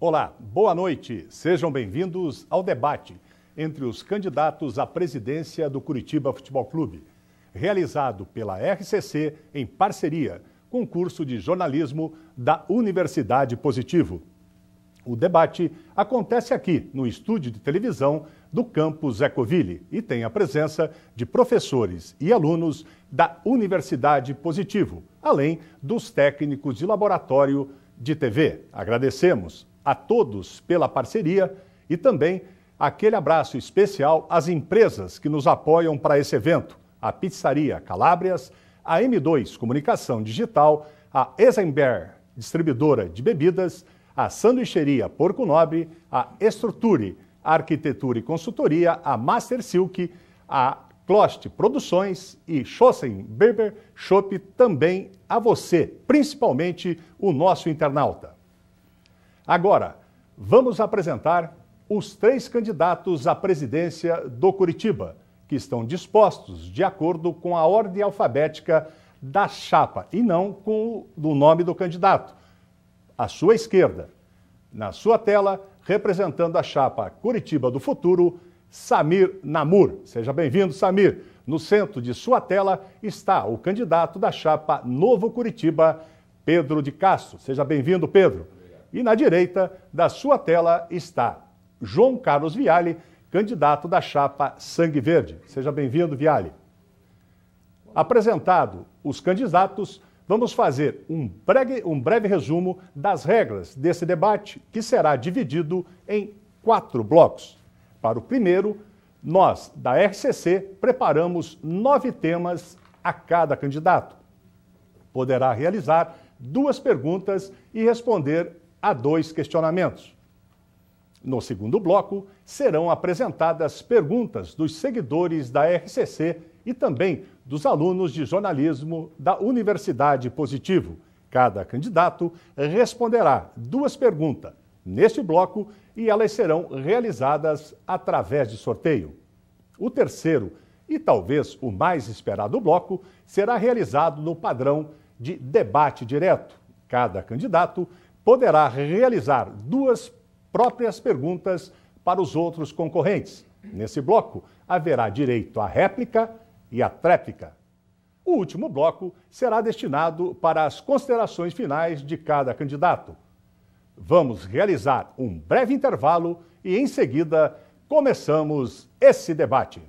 Olá, boa noite. Sejam bem-vindos ao debate entre os candidatos à presidência do Curitiba Futebol Clube, realizado pela RCC em parceria com o curso de jornalismo da Universidade Positivo. O debate acontece aqui no estúdio de televisão do campus Ecoville e tem a presença de professores e alunos da Universidade Positivo, além dos técnicos de laboratório de TV. Agradecemos a todos pela parceria e também aquele abraço especial às empresas que nos apoiam para esse evento: a Pizzaria Calábrias, a M2 Comunicação Digital, a Eisenberg Distribuidora de Bebidas, a Sanduicheria Porco Nobre, a Estruture Arquitetura e Consultoria, a Master Silk, a Clost Produções e Schossen Berber Shop, também a você, principalmente o nosso internauta. Agora, vamos apresentar os 3 candidatos à presidência do Curitiba, que estão dispostos de acordo com a ordem alfabética da chapa e não com o nome do candidato. À sua esquerda, na sua tela, representando a chapa Curitiba do Futuro, Samir Namur. Seja bem-vindo, Samir. No centro de sua tela está o candidato da chapa Novo Curitiba, Pedro de Castro. Seja bem-vindo, Pedro. E na direita da sua tela está João Carlos Viale, candidato da chapa Sangue Verde. Seja bem-vindo, Viale. Apresentado os candidatos, vamos fazer um breve resumo das regras desse debate, que será dividido em 4 blocos. Para o primeiro, nós, da RCC, preparamos 9 temas a cada candidato. Poderá realizar 2 perguntas e responder a 2 questionamentos. No segundo bloco, serão apresentadas perguntas dos seguidores da RCC e também dos alunos de jornalismo da Universidade Positivo. Cada candidato responderá 2 perguntas neste bloco e elas serão realizadas através de sorteio. O terceiro e talvez o mais esperado bloco será realizado no padrão de debate direto. Cada candidato poderá realizar 2 próprias perguntas para os outros concorrentes. Nesse bloco, haverá direito à réplica e à tréplica. O último bloco será destinado para as considerações finais de cada candidato. Vamos realizar um breve intervalo e, em seguida, começamos esse debate.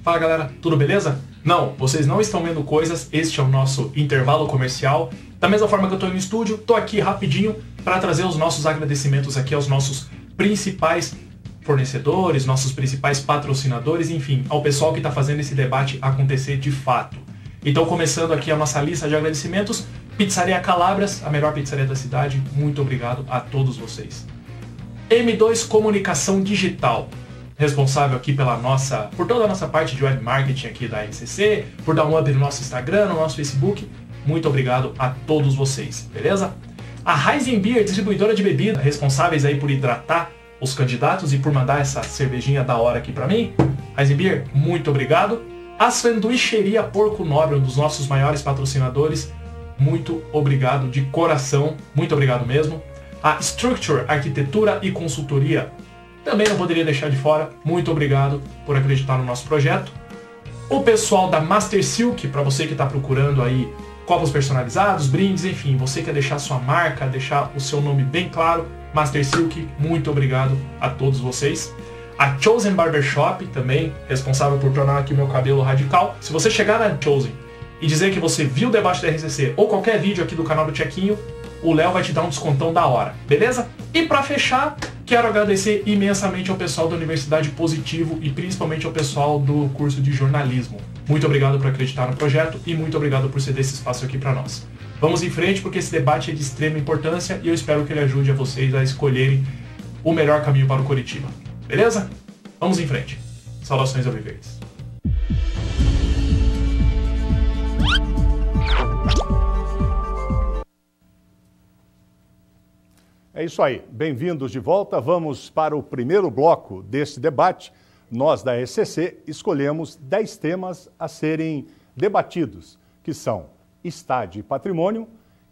Fala galera, tudo beleza? Não, vocês não estão vendo coisas, este é o nosso intervalo comercial. Da mesma forma que eu estou no estúdio, estou aqui rapidinho para trazer os nossos agradecimentos aqui aos nossos principais fornecedores, nossos principais patrocinadores, enfim, ao pessoal que está fazendo esse debate acontecer de fato. Então, começando aqui a nossa lista de agradecimentos, Pizzaria Calábrias, a melhor pizzaria da cidade, muito obrigado a todos vocês. M2 Comunicação Digital, responsável aqui por toda a nossa parte de web marketing aqui da RCC, por dar um up no nosso Instagram, no nosso Facebook. Muito obrigado a todos vocês, beleza? A Eisenberg Distribuidora de Bebida, responsáveis aí por hidratar os candidatos e por mandar essa cervejinha da hora aqui pra mim. Eisenberg, muito obrigado. A Sanduicheria Porco Nobre, um dos nossos maiores patrocinadores, muito obrigado de coração, muito obrigado mesmo. A Structure Arquitetura e Consultoria, também não poderia deixar de fora, muito obrigado por acreditar no nosso projeto. O pessoal da Master Silk, para você que está procurando aí copos personalizados, brindes, enfim, você quer deixar sua marca, deixar o seu nome bem claro, Master Silk, muito obrigado a todos vocês. A Chosen Barbershop, também responsável por tornar aqui o meu cabelo radical. Se você chegar na Chosen e dizer que você viu o debate da RCC ou qualquer vídeo aqui do canal do Tchequinho, o Léo vai te dar um descontão da hora, beleza? E para fechar, quero agradecer imensamente ao pessoal da Universidade Positivo e principalmente ao pessoal do curso de jornalismo. Muito obrigado por acreditar no projeto e muito obrigado por ceder esse espaço aqui para nós. Vamos em frente porque esse debate é de extrema importância e eu espero que ele ajude a vocês a escolherem o melhor caminho para o Curitiba. Beleza? Vamos em frente. Saudações alviverdes. É isso aí. Bem-vindos de volta. Vamos para o primeiro bloco deste debate. Nós, da RCC, escolhemos 10 temas a serem debatidos, que são estádio e patrimônio,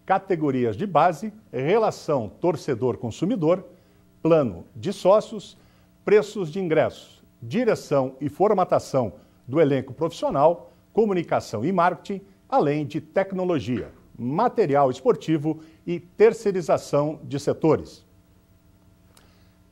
categorias de base, relação torcedor-consumidor, plano de sócios, preços de ingressos, direção e formatação do elenco profissional, comunicação e marketing, além de tecnologia, material esportivo e terceirização de setores.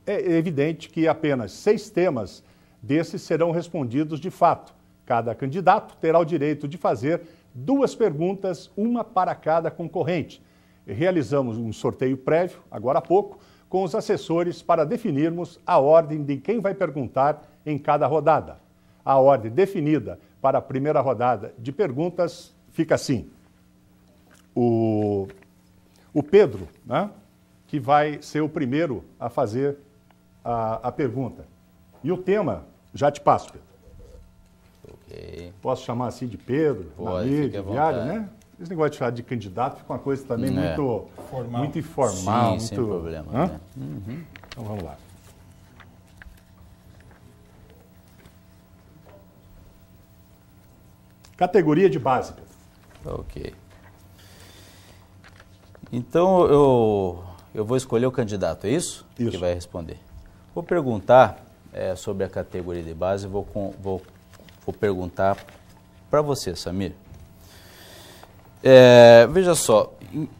É evidente que apenas 6 temas desses serão respondidos de fato. Cada candidato terá o direito de fazer 2 perguntas, uma para cada concorrente. Realizamos um sorteio prévio, agora há pouco, com os assessores para definirmos a ordem de quem vai perguntar em cada rodada. A ordem definida para a primeira rodada de perguntas fica assim. O Pedro, né, que vai ser o primeiro a fazer a pergunta. E o tema, já te passo, Pedro. Okay. Posso chamar assim de Pedro, Namir, de Viário, né? Esse negócio de chamar de candidato fica uma coisa também muito informal. Sim, sem muito... problema. Né? Então vamos lá. Categoria de base, Pedro. Ok. Então eu vou escolher o candidato, é isso? Isso. Que vai responder. Vou perguntar sobre a categoria de base, vou perguntar para você, Samir. Veja só,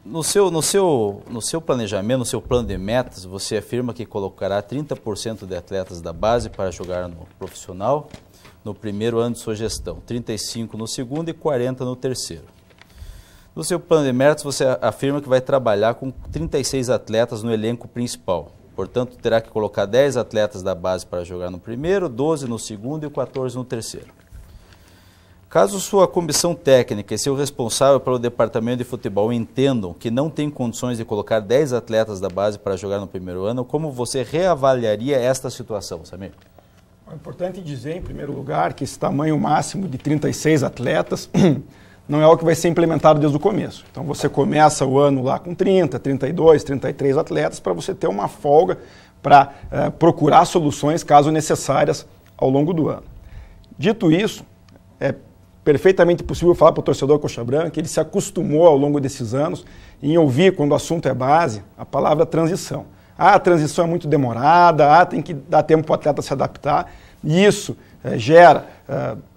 no seu planejamento, no seu plano de metas, você afirma que colocará 30% de atletas da base para jogar no profissional no primeiro ano de sua gestão, 35% no segundo e 40% no terceiro. No seu plano de metas, você afirma que vai trabalhar com 36 atletas no elenco principal. Portanto, terá que colocar 10 atletas da base para jogar no primeiro, 12 no segundo e 14 no terceiro. Caso sua comissão técnica e seu responsável pelo departamento de futebol entendam que não tem condições de colocar 10 atletas da base para jogar no primeiro ano, como você reavaliaria esta situação, Samir? É importante dizer, em primeiro lugar, que esse tamanho máximo de 36 atletas não é algo que vai ser implementado desde o começo. Então você começa o ano lá com 30, 32, 33 atletas para você ter uma folga para procurar soluções, caso necessárias, ao longo do ano. Dito isso, é perfeitamente possível falar para o torcedor coxa branca que ele se acostumou ao longo desses anos em ouvir, quando o assunto é base, a palavra transição. A transição é muito demorada, tem que dar tempo para o atleta se adaptar, e isso gera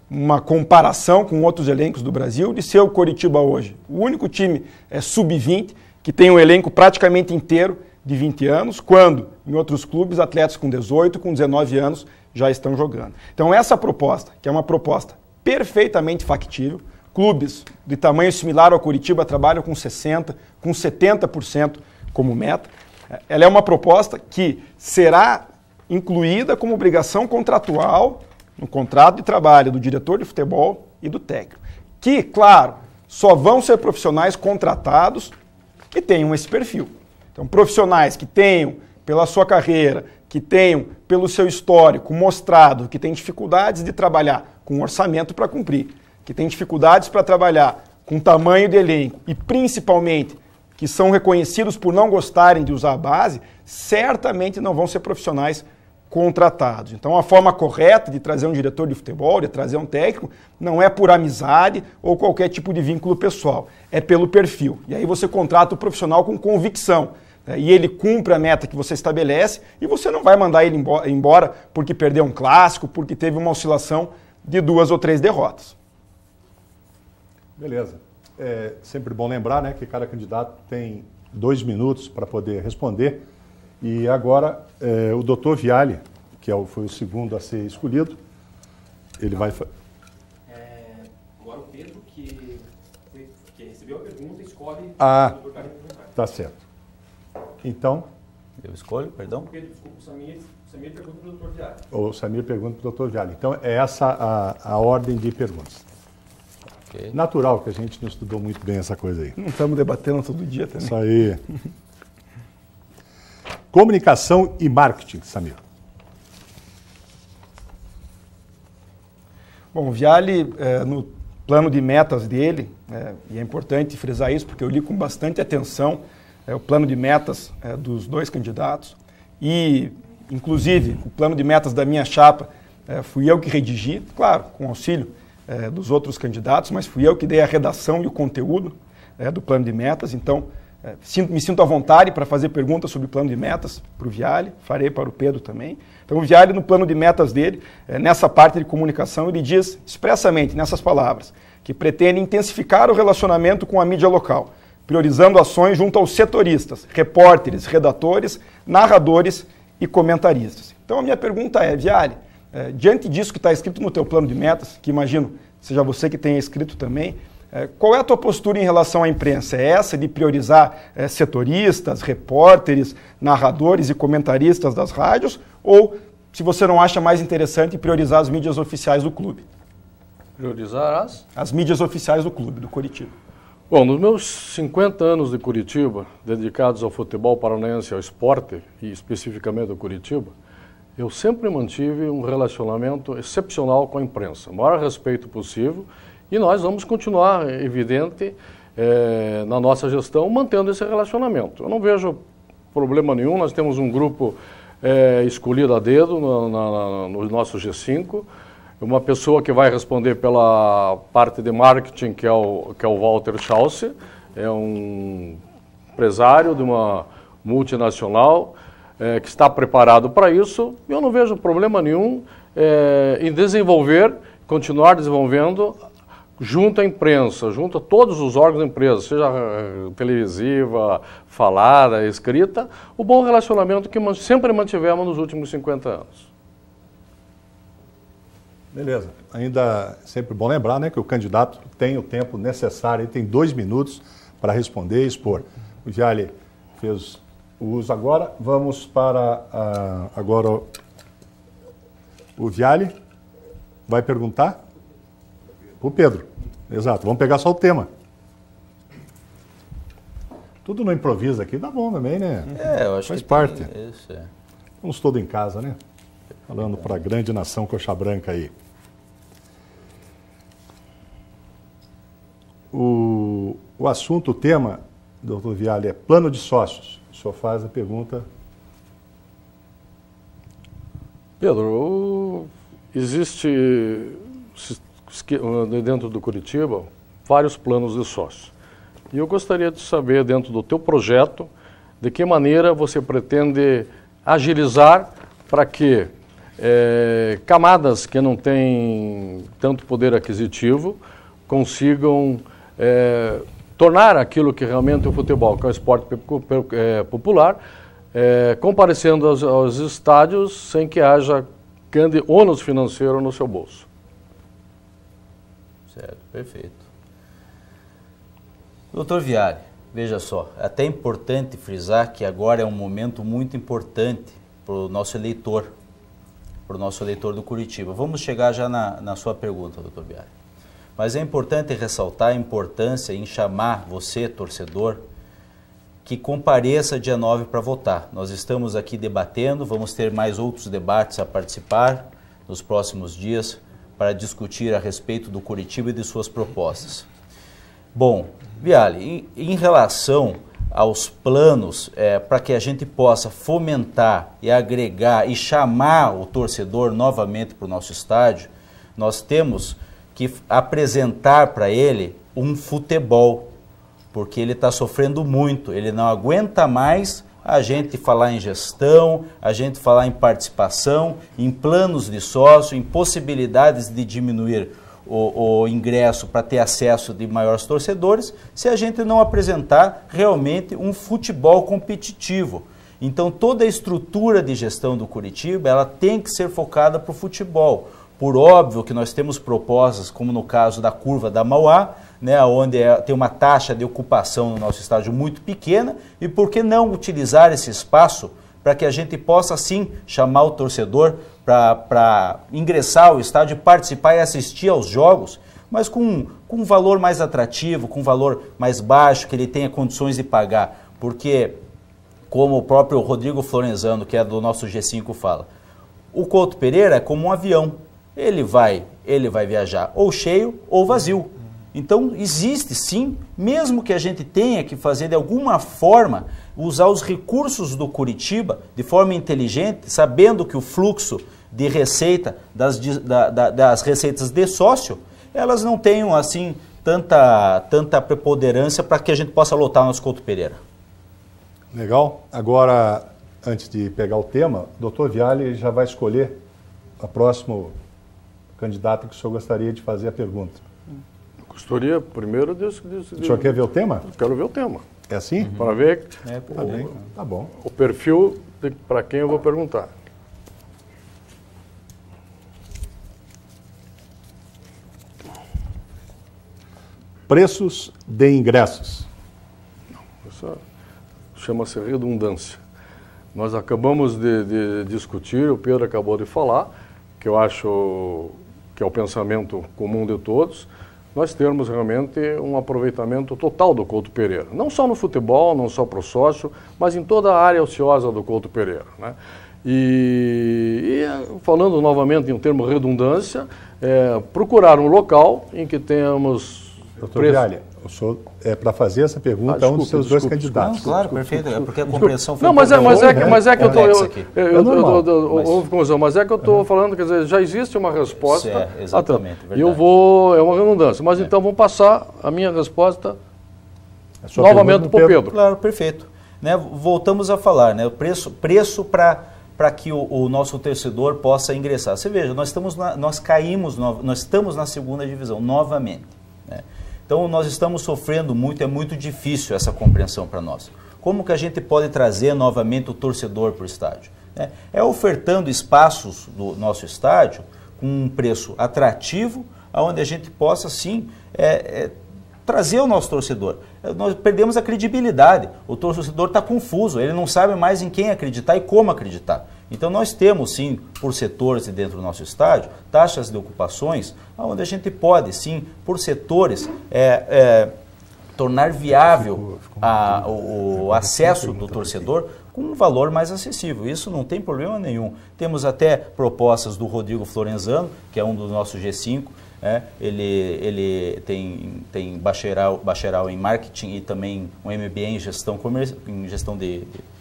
uma comparação com outros elencos do Brasil, de ser o Coritiba hoje o único time sub-20 que tem um elenco praticamente inteiro de 20 anos, quando em outros clubes atletas com 18, com 19 anos já estão jogando. Então essa proposta, que é uma proposta perfeitamente factível, clubes de tamanho similar ao Coritiba trabalham com 60%, com 70% como meta. Ela é uma proposta que será incluída como obrigação contratual no contrato de trabalho do diretor de futebol e do técnico. Que, claro, só vão ser profissionais contratados que tenham esse perfil. Então, profissionais que tenham, pela sua carreira, que tenham, pelo seu histórico, mostrado que têm dificuldades de trabalhar com orçamento para cumprir, que têm dificuldades para trabalhar com tamanho de elenco e, principalmente, que são reconhecidos por não gostarem de usar a base, certamente não vão ser profissionais contratados. Então, a forma correta de trazer um diretor de futebol, de trazer um técnico, não é por amizade ou qualquer tipo de vínculo pessoal, é pelo perfil. E aí você contrata o profissional com convicção, né? E ele cumpre a meta que você estabelece e você não vai mandar ele embora porque perdeu um clássico, porque teve uma oscilação de 2 ou 3 derrotas. Beleza. É sempre bom lembrar, né, que cada candidato tem 2 minutos para poder responder. E agora o doutor Viale, que foi o segundo a ser escolhido, ele vai... Agora o Pedro, que recebeu a pergunta, escolhe... Tá certo. Então... Eu escolho, perdão? Pedro, desculpa, o Samir pergunta para o doutor Viale. O Samir pergunta para o doutor Viale. Então, é essa a ordem de perguntas. Okay. Natural que a gente não estudou muito bem essa coisa aí. Não estamos debatendo todo dia também. Isso aí. Comunicação e marketing, Samir. Bom, o Viale, no plano de metas dele, e é importante frisar isso porque eu li com bastante atenção o plano de metas dos 2 candidatos e, inclusive, o plano de metas da minha chapa fui eu que redigi, claro, com auxílio dos outros candidatos, mas fui eu que dei a redação e o conteúdo do plano de metas, então me sinto à vontade para fazer perguntas sobre o plano de metas para o Viale, farei para o Pedro também. Então o Viale, no plano de metas dele, nessa parte de comunicação, ele diz expressamente, nessas palavras, que pretende intensificar o relacionamento com a mídia local, priorizando ações junto aos setoristas, repórteres, redatores, narradores e comentaristas. Então a minha pergunta é, Viale, diante disso que está escrito no teu plano de metas, que imagino seja você que tenha escrito também, qual é a tua postura em relação à imprensa? É essa de priorizar setoristas, repórteres, narradores e comentaristas das rádios? Ou, se você não acha mais interessante, priorizar as mídias oficiais do clube? Priorizar as mídias oficiais do clube, do Curitiba. Bom, nos meus 50 anos de Curitiba, dedicados ao futebol paranaense, ao esporte, e especificamente ao Curitiba, eu sempre mantive um relacionamento excepcional com a imprensa, o maior respeito possível, e nós vamos continuar, evidente, na nossa gestão, mantendo esse relacionamento. Eu não vejo problema nenhum, nós temos um grupo escolhido a dedo no nosso G5, uma pessoa que vai responder pela parte de marketing, que é o Walter Schausse, é um empresário de uma multinacional, que está preparado para isso. Eu não vejo problema nenhum em continuar desenvolvendo junto à imprensa, junto a todos os órgãos da empresa, seja televisiva, falada, escrita, o bom relacionamento que sempre mantivemos nos últimos 50 anos. Beleza. Ainda é sempre bom lembrar, né, que o candidato tem o tempo necessário, ele tem 2 minutos para responder e expor. O Viale fez o uso agora. Vamos para agora o Viale vai perguntar o Pedro. Exato. Vamos pegar só o tema. Tudo no improviso aqui dá bom também, né? Eu acho faz que parte. Isso, Vamos todos em casa, né? Falando para a grande nação coxa branca aí. O assunto, o tema, doutor Viale, é plano de sócios. O senhor faz a pergunta. Pedro, existe dentro do Curitiba vários planos de sócios. E eu gostaria de saber, dentro do teu projeto, de que maneira você pretende agilizar para que camadas que não têm tanto poder aquisitivo consigam tornar aquilo que realmente é o futebol, que é o esporte popular, comparecendo aos estádios sem que haja grande ônus financeiro no seu bolso. Certo, perfeito. Doutor Viale, veja só, é até importante frisar que agora é um momento muito importante para o nosso eleitor do Curitiba. Vamos chegar já na sua pergunta, doutor Viale. Mas é importante ressaltar a importância em chamar você, torcedor, que compareça dia 9 para votar. Nós estamos aqui debatendo, vamos ter mais outros debates a participar nos próximos dias para discutir a respeito do Curitiba e de suas propostas. Bom, Viale, em relação aos planos para que a gente possa fomentar e agregar e chamar o torcedor novamente para o nosso estádio, nós temos que apresentar para ele um futebol, porque ele está sofrendo muito, ele não aguenta mais a gente falar em gestão, a gente falar em participação, em planos de sócio, em possibilidades de diminuir o ingresso para ter acesso de maiores torcedores, se a gente não apresentar realmente um futebol competitivo. Então toda a estrutura de gestão do Curitiba, ela tem que ser focada para o futebol. Por óbvio que nós temos propostas, como no caso da curva da Mauá, né, onde tem uma taxa de ocupação no nosso estádio muito pequena, e por que não utilizar esse espaço para que a gente possa, sim, chamar o torcedor para ingressar ao estádio, participar e assistir aos jogos, mas com um valor mais atrativo, com um valor mais baixo, que ele tenha condições de pagar. Porque, como o próprio Rodrigo Florenzano, que é do nosso G5, fala, o Couto Pereira é como um avião. Ele vai viajar ou cheio ou vazio. Então existe sim, mesmo que a gente tenha que fazer de alguma forma, usar os recursos do Curitiba de forma inteligente, sabendo que o fluxo de receita das receitas de sócio, elas não tenham assim tanta preponderância para que a gente possa lotar o nosso Couto Pereira. Legal. Agora, antes de pegar o tema, o doutor Viale já vai escolher a próxima candidata que o senhor gostaria de fazer a pergunta. Gostaria primeiro de... O senhor quer ver o tema? Quero ver o tema. É assim? Para ver Tá bem, tá bom. o perfil para quem eu vou perguntar. Preços de ingressos. Isso chama-se redundância. Nós acabamos de discutir, o Pedro acabou de falar, que eu acho que é o pensamento comum de todos, nós termos realmente um aproveitamento total do Couto Pereira. Não só no futebol, não só para o sócio, mas em toda a área ociosa do Couto Pereira, né? E falando novamente em termo redundância, procurar um local em que tenhamos... Doutor Viale, o senhor, para fazer essa pergunta, é um dos seus dois candidatos. Não, claro, perfeito, é porque a compreensão foi... Não, mas é que eu estou falando, quer dizer, já existe uma resposta. Exatamente, verdade. E eu vou, é uma redundância, mas então vamos passar a minha resposta novamente para o Pedro. Claro, perfeito. Né, voltamos a falar, né, o preço para que o nosso torcedor possa ingressar. Você veja, nós estamos na segunda divisão novamente, né? Então nós estamos sofrendo muito, é muito difícil essa compreensão para nós. Como que a gente pode trazer novamente o torcedor para o estádio? É ofertando espaços do nosso estádio com um preço atrativo, onde a gente possa sim trazer o nosso torcedor. Nós perdemos a credibilidade, o torcedor está confuso, ele não sabe mais em quem acreditar e como acreditar. Então nós temos sim, por setores dentro do nosso estádio, taxas de ocupações, onde a gente pode sim, por setores, tornar viável o acesso do torcedor com um valor mais acessível. Isso não tem problema nenhum. Temos até propostas do Rodrigo Florenzano, que é um dos nossos G5, ele tem bacharel em marketing e também um MBA em gestão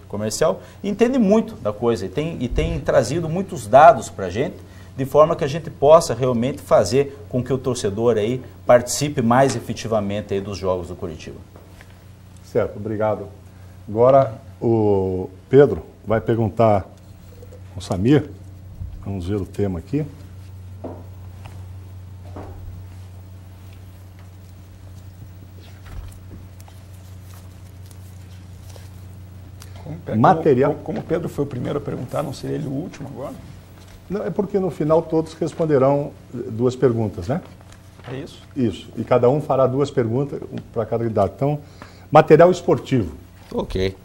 comercial, e entende muito da coisa e tem trazido muitos dados para a gente, de forma que a gente possa realmente fazer com que o torcedor aí participe mais efetivamente aí dos jogos do Curitiba. Certo, obrigado. Agora o Pedro vai perguntar ao Samir, vamos ver o tema aqui. Material. Como o Pedro foi o primeiro a perguntar, não seria ele o último agora? Não, é porque no final todos responderão duas perguntas, né? É isso? Isso. E cada um fará duas perguntas para cada candidato. Então, material esportivo. Ok.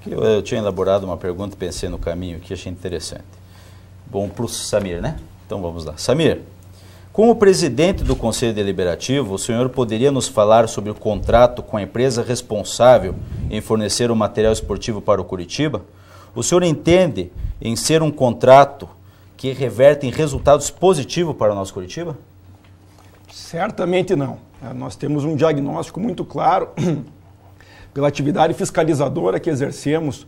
Eu tinha elaborado uma pergunta, pensei no caminho aqui, achei interessante. Bom, para o Samir, né? Então vamos lá. Samir, como presidente do Conselho Deliberativo, o senhor poderia nos falar sobre o contrato com a empresa responsável em fornecer o material esportivo para o Curitiba? O senhor entende em ser um contrato que reverte em resultados positivos para o nosso Curitiba? Certamente não. Nós temos um diagnóstico muito claro pela atividade fiscalizadora que exercemos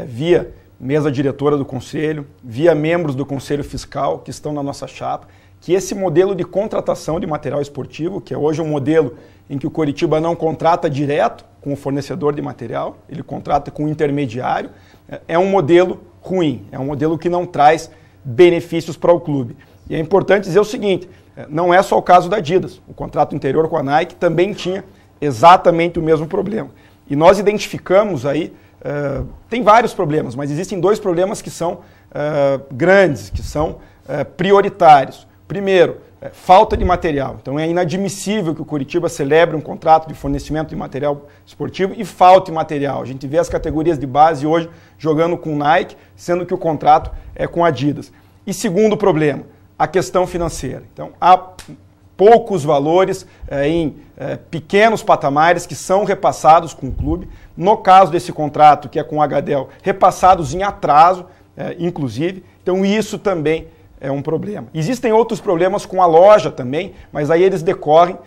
via mesa diretora do Conselho, via membros do Conselho Fiscal que estão na nossa chapa, que esse modelo de contratação de material esportivo, que é hoje um modelo em que o Curitiba não contrata direto com o fornecedor de material, ele contrata com o intermediário, é um modelo ruim, é um modelo que não traz benefícios para o clube. E é importante dizer o seguinte, não é só o caso da Adidas, o contrato anterior com a Nike também tinha exatamente o mesmo problema. E nós identificamos aí, tem vários problemas, mas existem dois problemas que são grandes, que são prioritários. Primeiro, falta de material. Então é inadmissível que o Curitiba celebre um contrato de fornecimento de material esportivo e falte material. A gente vê as categorias de base hoje jogando com Nike, sendo que o contrato é com Adidas. E segundo problema, a questão financeira. Então há poucos valores em pequenos patamares que são repassados com o clube. No caso desse contrato, que é com o HDL, repassados em atraso, inclusive. Então isso também é um problema. Existem outros problemas com a loja também, mas aí eles decorrem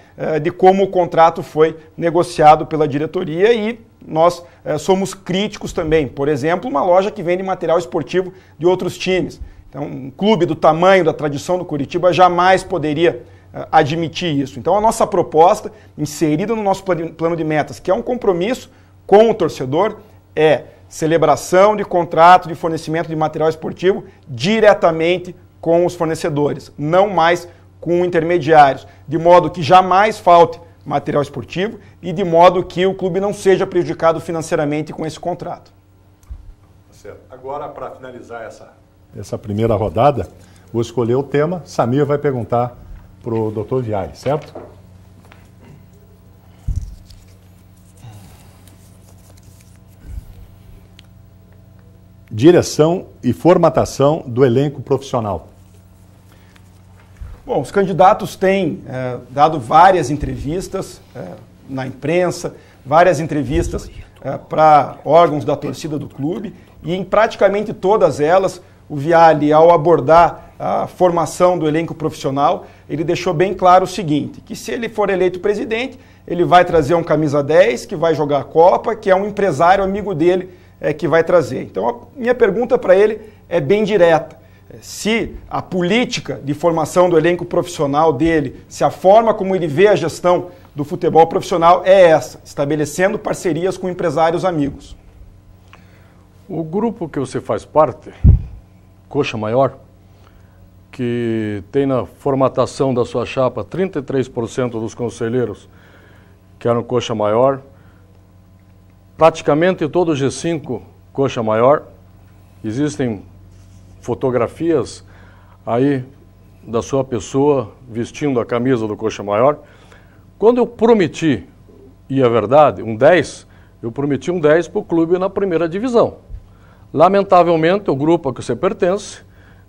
de como o contrato foi negociado pela diretoria e nós somos críticos também. Por exemplo, uma loja que vende material esportivo de outros times. Então, um clube do tamanho, da tradição do Curitiba jamais poderia admitir isso. Então a nossa proposta, inserida no nosso plano de metas, que é um compromisso com o torcedor, é celebração de contrato de fornecimento de material esportivo diretamente com os fornecedores, não mais com intermediários, de modo que jamais falte material esportivo e de modo que o clube não seja prejudicado financeiramente com esse contrato. Certo. Agora, para finalizar essa primeira rodada, vou escolher o tema. Samir vai perguntar para o Dr. Viari, certo? Direção e formatação do elenco profissional. Bom, os candidatos têm dado várias entrevistas na imprensa, várias entrevistas para órgãos da torcida do clube, e em praticamente todas elas, o Viali, ao abordar a formação do elenco profissional, ele deixou bem claro o seguinte, que se ele for eleito presidente, ele vai trazer um camisa 10, que vai jogar a Copa, que é um empresário amigo dele que vai trazer. Então, a minha pergunta para ele é bem direta. Se a política de formação do elenco profissional dele, se a forma como ele vê a gestão do futebol profissional é essa, estabelecendo parcerias com empresários amigos. O grupo que você faz parte, Coxa Maior, que tem na formatação da sua chapa 33% dos conselheiros que eram Coxa Maior, praticamente todo o G5 Coxa Maior, existem fotografias aí da sua pessoa vestindo a camisa do Coxa Maior. Quando eu prometi, e é verdade, um 10, eu prometi um 10 para o clube na primeira divisão. Lamentavelmente, o grupo a que você pertence,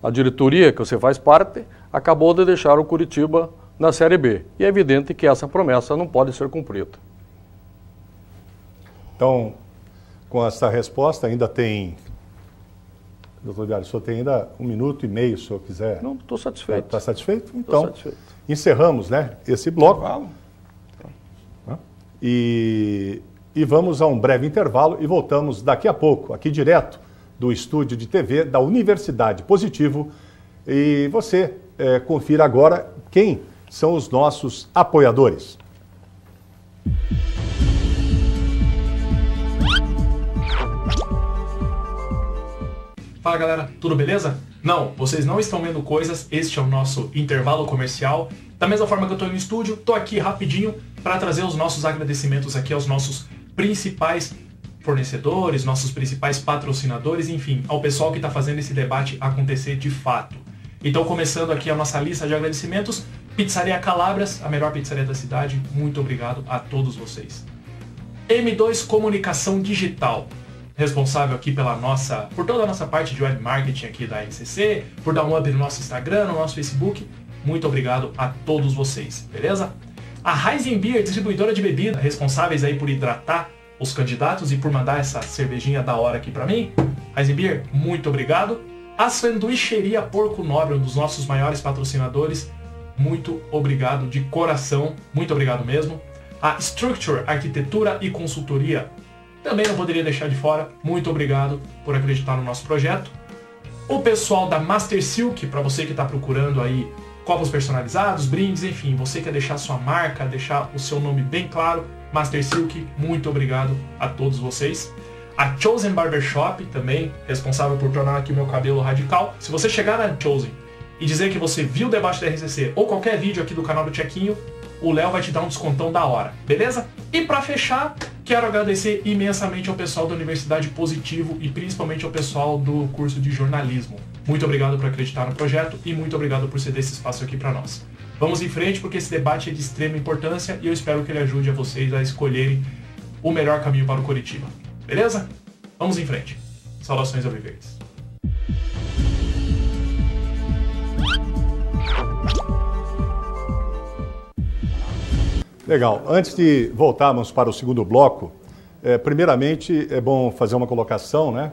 a diretoria que você faz parte, acabou de deixar o Curitiba na Série B. E é evidente que essa promessa não pode ser cumprida. Então, com essa resposta, ainda tem... Doutor Viari, o senhor tem ainda 1 minuto e meio, se o senhor quiser. Não, estou satisfeito. Está satisfeito? Então, satisfeito. Encerramos, né, esse bloco. E vamos a um breve intervalo e voltamos daqui a pouco, aqui direto do estúdio de TV da Universidade Positivo. E você confira agora quem são os nossos apoiadores. Fala galera, tudo beleza? Não, vocês não estão vendo coisas, este é o nosso intervalo comercial. Da mesma forma que eu estou no estúdio, estou aqui rapidinho para trazer os nossos agradecimentos aqui aos nossos principais fornecedores, nossos principais patrocinadores, enfim, ao pessoal que está fazendo esse debate acontecer de fato. Então, começando aqui a nossa lista de agradecimentos, Pizzaria Calabras, a melhor pizzaria da cidade, muito obrigado a todos vocês. M2 Comunicação Digital, responsável aqui por toda a nossa parte de web marketing aqui da RCC, por dar um up no nosso Instagram, no nosso Facebook. Muito obrigado a todos vocês, beleza? A Rising Beer, distribuidora de bebida, responsáveis aí por hidratar os candidatos e por mandar essa cervejinha da hora aqui pra mim. Rising Beer, muito obrigado. A Sanduicheria Porco Nobre, um dos nossos maiores patrocinadores, muito obrigado de coração, muito obrigado mesmo. A Structure Arquitetura e Consultoria, também não poderia deixar de fora, muito obrigado por acreditar no nosso projeto. O pessoal da Master Silk, para você que está procurando aí copos personalizados, brindes, enfim, você quer deixar sua marca, deixar o seu nome bem claro, Master Silk, muito obrigado a todos vocês. A Chosen Barbershop, também responsável por tornar aqui o meu cabelo radical. Se você chegar na Chosen e dizer que você viu o debate da RCC ou qualquer vídeo aqui do canal do Tchequinho, o Léo vai te dar um descontão da hora, beleza? E para fechar, quero agradecer imensamente ao pessoal da Universidade Positivo e principalmente ao pessoal do curso de jornalismo. Muito obrigado por acreditar no projeto e muito obrigado por ceder esse espaço aqui para nós. Vamos em frente porque esse debate é de extrema importância e eu espero que ele ajude a vocês a escolherem o melhor caminho para o Curitiba. Beleza? Vamos em frente. Saudações alviverdes. Legal. Antes de voltarmos para o segundo bloco, primeiramente é bom fazer uma colocação, né?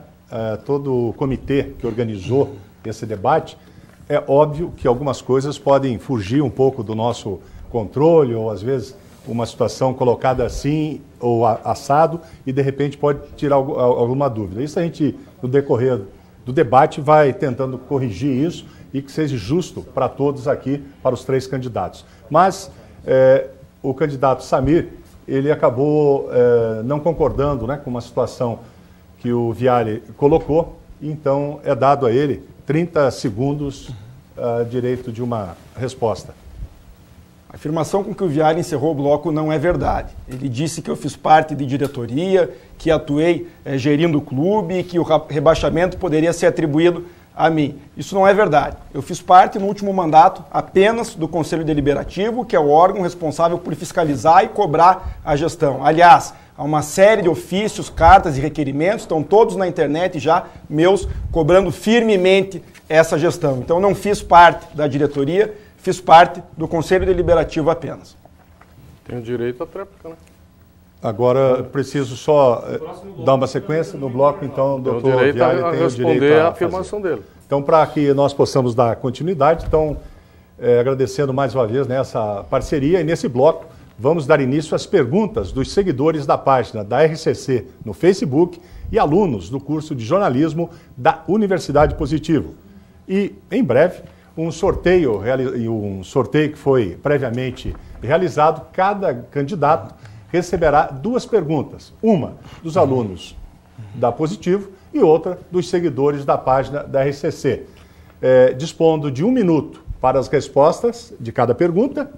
Todo o comitê que organizou esse debate, é óbvio que algumas coisas podem fugir um pouco do nosso controle, ou às vezes uma situação colocada assim ou assado, e de repente pode tirar alguma dúvida. Isso a gente, no decorrer do debate, vai tentando corrigir isso e que seja justo para todos aqui, para os 3 candidatos. Mas o candidato Samir, ele acabou não concordando, né, com uma situação que o Viale colocou, então é dado a ele 30 segundos direito de uma resposta. A afirmação com que o Viale encerrou o bloco não é verdade. Ele disse que eu fiz parte de diretoria, que atuei gerindo o clube e que o rebaixamento poderia ser atribuído a mim. Isso não é verdade. Eu fiz parte no último mandato apenas do Conselho Deliberativo, que é o órgão responsável por fiscalizar e cobrar a gestão. Aliás, há uma série de ofícios, cartas e requerimentos, estão todos na internet já, meus, cobrando firmemente essa gestão. Então não fiz parte da diretoria, fiz parte do Conselho Deliberativo apenas. Tem direito à tréplica, né? Agora, preciso só dar uma sequência no bloco, então, doutor Viale tem o direito a responder a afirmação dele. Então, para que nós possamos dar continuidade, então, agradecendo mais uma vez nessa parceria, e nesse bloco vamos dar início às perguntas dos seguidores da página da RCC no Facebook e alunos do curso de jornalismo da Universidade Positivo. E, em breve, um sorteio que foi previamente realizado, cada candidato receberá 2 perguntas, uma dos alunos da Positivo e outra dos seguidores da página da RCC, dispondo de 1 minuto para as respostas de cada pergunta.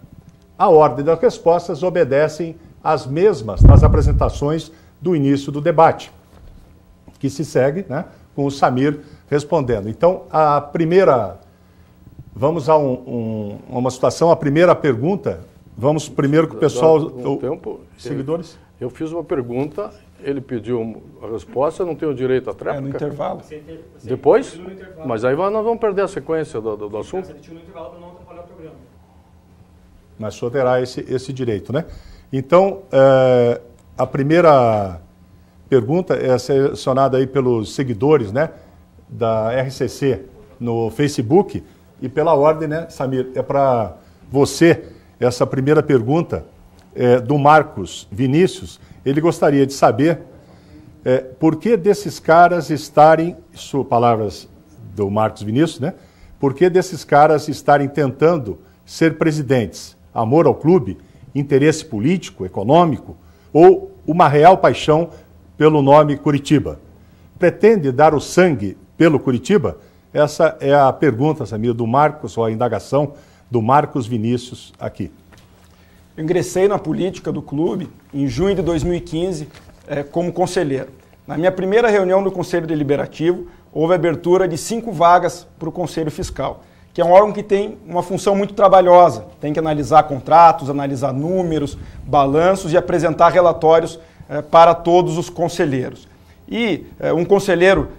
A ordem das respostas obedecem às mesmas das apresentações do início do debate, que se segue, né, com o Samir respondendo. Então, vamos a uma situação, a primeira pergunta. Vamos primeiro com o pessoal, seguidores. Eu fiz uma pergunta, ele pediu a resposta, não tenho direito à tréplica. No intervalo. Depois? Mas aí nós vamos perder a sequência do assunto. Você pediu no intervalo para não atrapalhar o programa. Mas o senhor terá esse direito, né? Então, a primeira pergunta é selecionada aí pelos seguidores, né, da RCC no Facebook, e pela ordem, né, Samir, é para você. Essa primeira pergunta do Marcos Vinícius, ele gostaria de saber por que desses caras estarem, palavras do Marcos Vinícius, né? Por que desses caras estarem tentando ser presidentes? Amor ao clube, interesse político, econômico ou uma real paixão pelo nome Curitiba? Pretende dar o sangue pelo Curitiba? Essa é a pergunta, Samir, do Marcos, ou a indagação do Marcos Vinícius aqui. Eu ingressei na política do clube em junho de 2015 como conselheiro. Na minha primeira reunião do Conselho Deliberativo, houve abertura de 5 vagas para o Conselho Fiscal, que é um órgão que tem uma função muito trabalhosa. Tem que analisar contratos, analisar números, balanços e apresentar relatórios para todos os conselheiros. E um conselheiro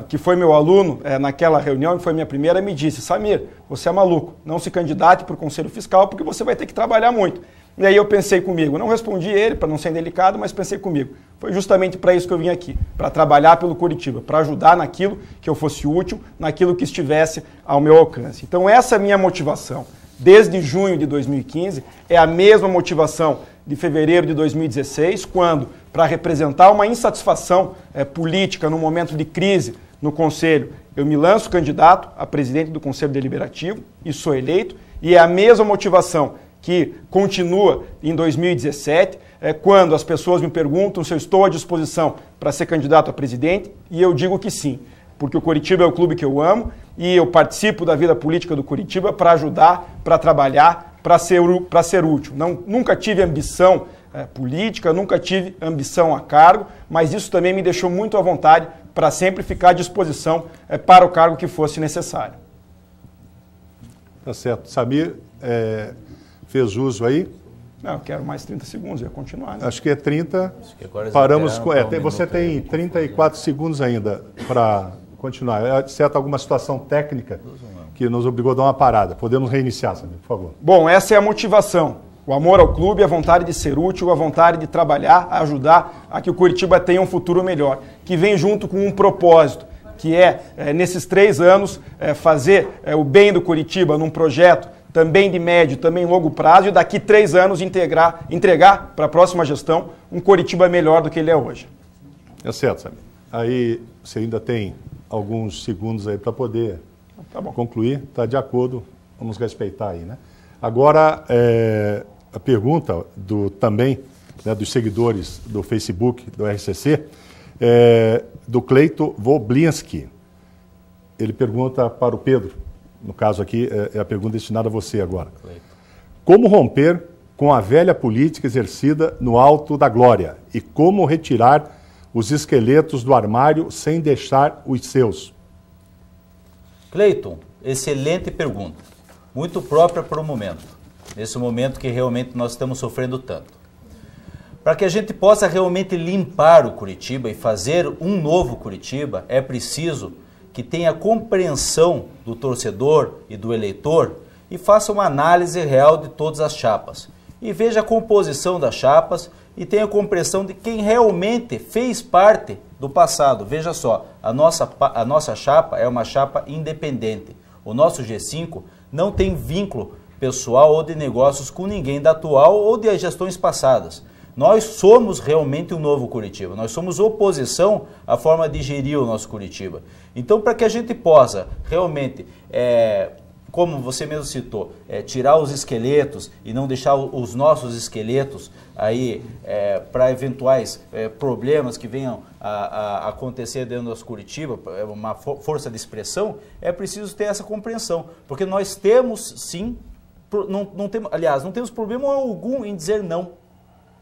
que foi meu aluno naquela reunião, que foi minha primeira, me disse: Samir, você é maluco, não se candidate para o Conselho Fiscal porque você vai ter que trabalhar muito. E aí eu pensei comigo, não respondi ele para não ser delicado, mas pensei comigo. Foi justamente para isso que eu vim aqui, para trabalhar pelo Curitiba, para ajudar naquilo que eu fosse útil, naquilo que estivesse ao meu alcance. Então essa é a minha motivação. Desde junho de 2015, é a mesma motivação de fevereiro de 2016, quando, para representar uma insatisfação política no momento de crise no Conselho, eu me lanço candidato a presidente do Conselho Deliberativo e sou eleito, e é a mesma motivação que continua em 2017, quando as pessoas me perguntam se eu estou à disposição para ser candidato a presidente, e eu digo que sim, porque o Curitiba é o clube que eu amo e eu participo da vida política do Curitiba para ajudar, para trabalhar, para ser útil. Nunca tive ambição política, nunca tive ambição a cargo, mas isso também me deixou muito à vontade para sempre ficar à disposição para o cargo que fosse necessário. Tá certo. Samir, fez uso aí? Não, eu quero mais 30 segundos, eu ia continuar. Né? Acho que é 30. Acho que agora paramos com. Você tem 34 segundos ainda para continuar. É certo, alguma situação técnica que nos obrigou a dar uma parada. Podemos reiniciar, Samir, por favor. Bom, essa é a motivação. O amor ao clube, a vontade de ser útil, a vontade de trabalhar, a ajudar a que o Curitiba tenha um futuro melhor, que vem junto com um propósito, que nesses 3 anos, fazer o bem do Curitiba num projeto também de médio, também longo prazo, e daqui 3 anos entregar para a próxima gestão um Curitiba melhor do que ele é hoje. É certo, Samir. Aí você ainda tem alguns segundos aí para poder Tá bom. concluir, está de acordo, vamos respeitar aí, né? Agora, a pergunta também, né, dos seguidores do Facebook, do RCC, do Cleito Woblinski. Ele pergunta para o Pedro, no caso aqui, é a pergunta destinada a você agora. Como romper com a velha política exercida no alto da glória e como retirar os esqueletos do armário sem deixar os seus? Cleiton, excelente pergunta, muito própria para o momento, nesse momento que realmente nós estamos sofrendo tanto. Para que a gente possa realmente limpar o Curitiba e fazer um novo Curitiba, é preciso que tenha compreensão do torcedor e do eleitor e faça uma análise real de todas as chapas. E veja a composição das chapas e tenha compreensão de quem realmente fez parte do passado. Veja só, a nossa chapa é uma chapa independente. O nosso G5 não tem vínculo pessoal ou de negócios com ninguém da atual ou de gestões passadas. Nós somos realmente um novo Curitiba, nós somos oposição à forma de gerir o nosso Curitiba. Então, para que a gente possa realmente, como você mesmo citou, tirar os esqueletos e não deixar os nossos esqueletos aí para eventuais problemas que venham a acontecer dentro do nosso Curitiba, uma força de expressão, é preciso ter essa compreensão, porque nós temos sim, não temos problema algum em dizer não.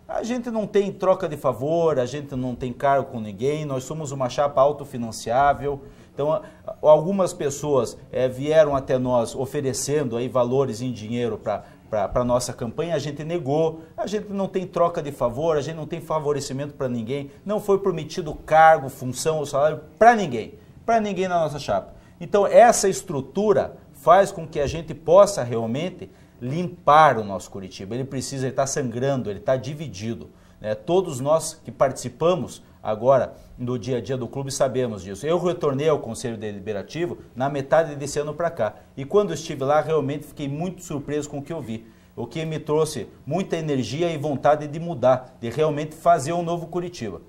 A gente não tem troca de favor, a gente não tem cargo com ninguém, nós somos uma chapa autofinanciável. Então, algumas pessoas vieram até nós oferecendo aí valores em dinheiro para a nossa campanha, a gente negou, a gente não tem troca de favor, a gente não tem favorecimento para ninguém, não foi prometido cargo, função ou salário para ninguém na nossa chapa. Então, essa estrutura faz com que a gente possa realmente limpar o nosso Curitiba. Ele está sangrando, ele está dividido. Né? Todos nós que participamos agora no dia a dia do clube sabemos disso. Eu retornei ao Conselho Deliberativo na metade desse ano para cá. E quando estive lá, realmente fiquei muito surpreso com o que eu vi. O que me trouxe muita energia e vontade de mudar, de realmente fazer um novo Curitiba.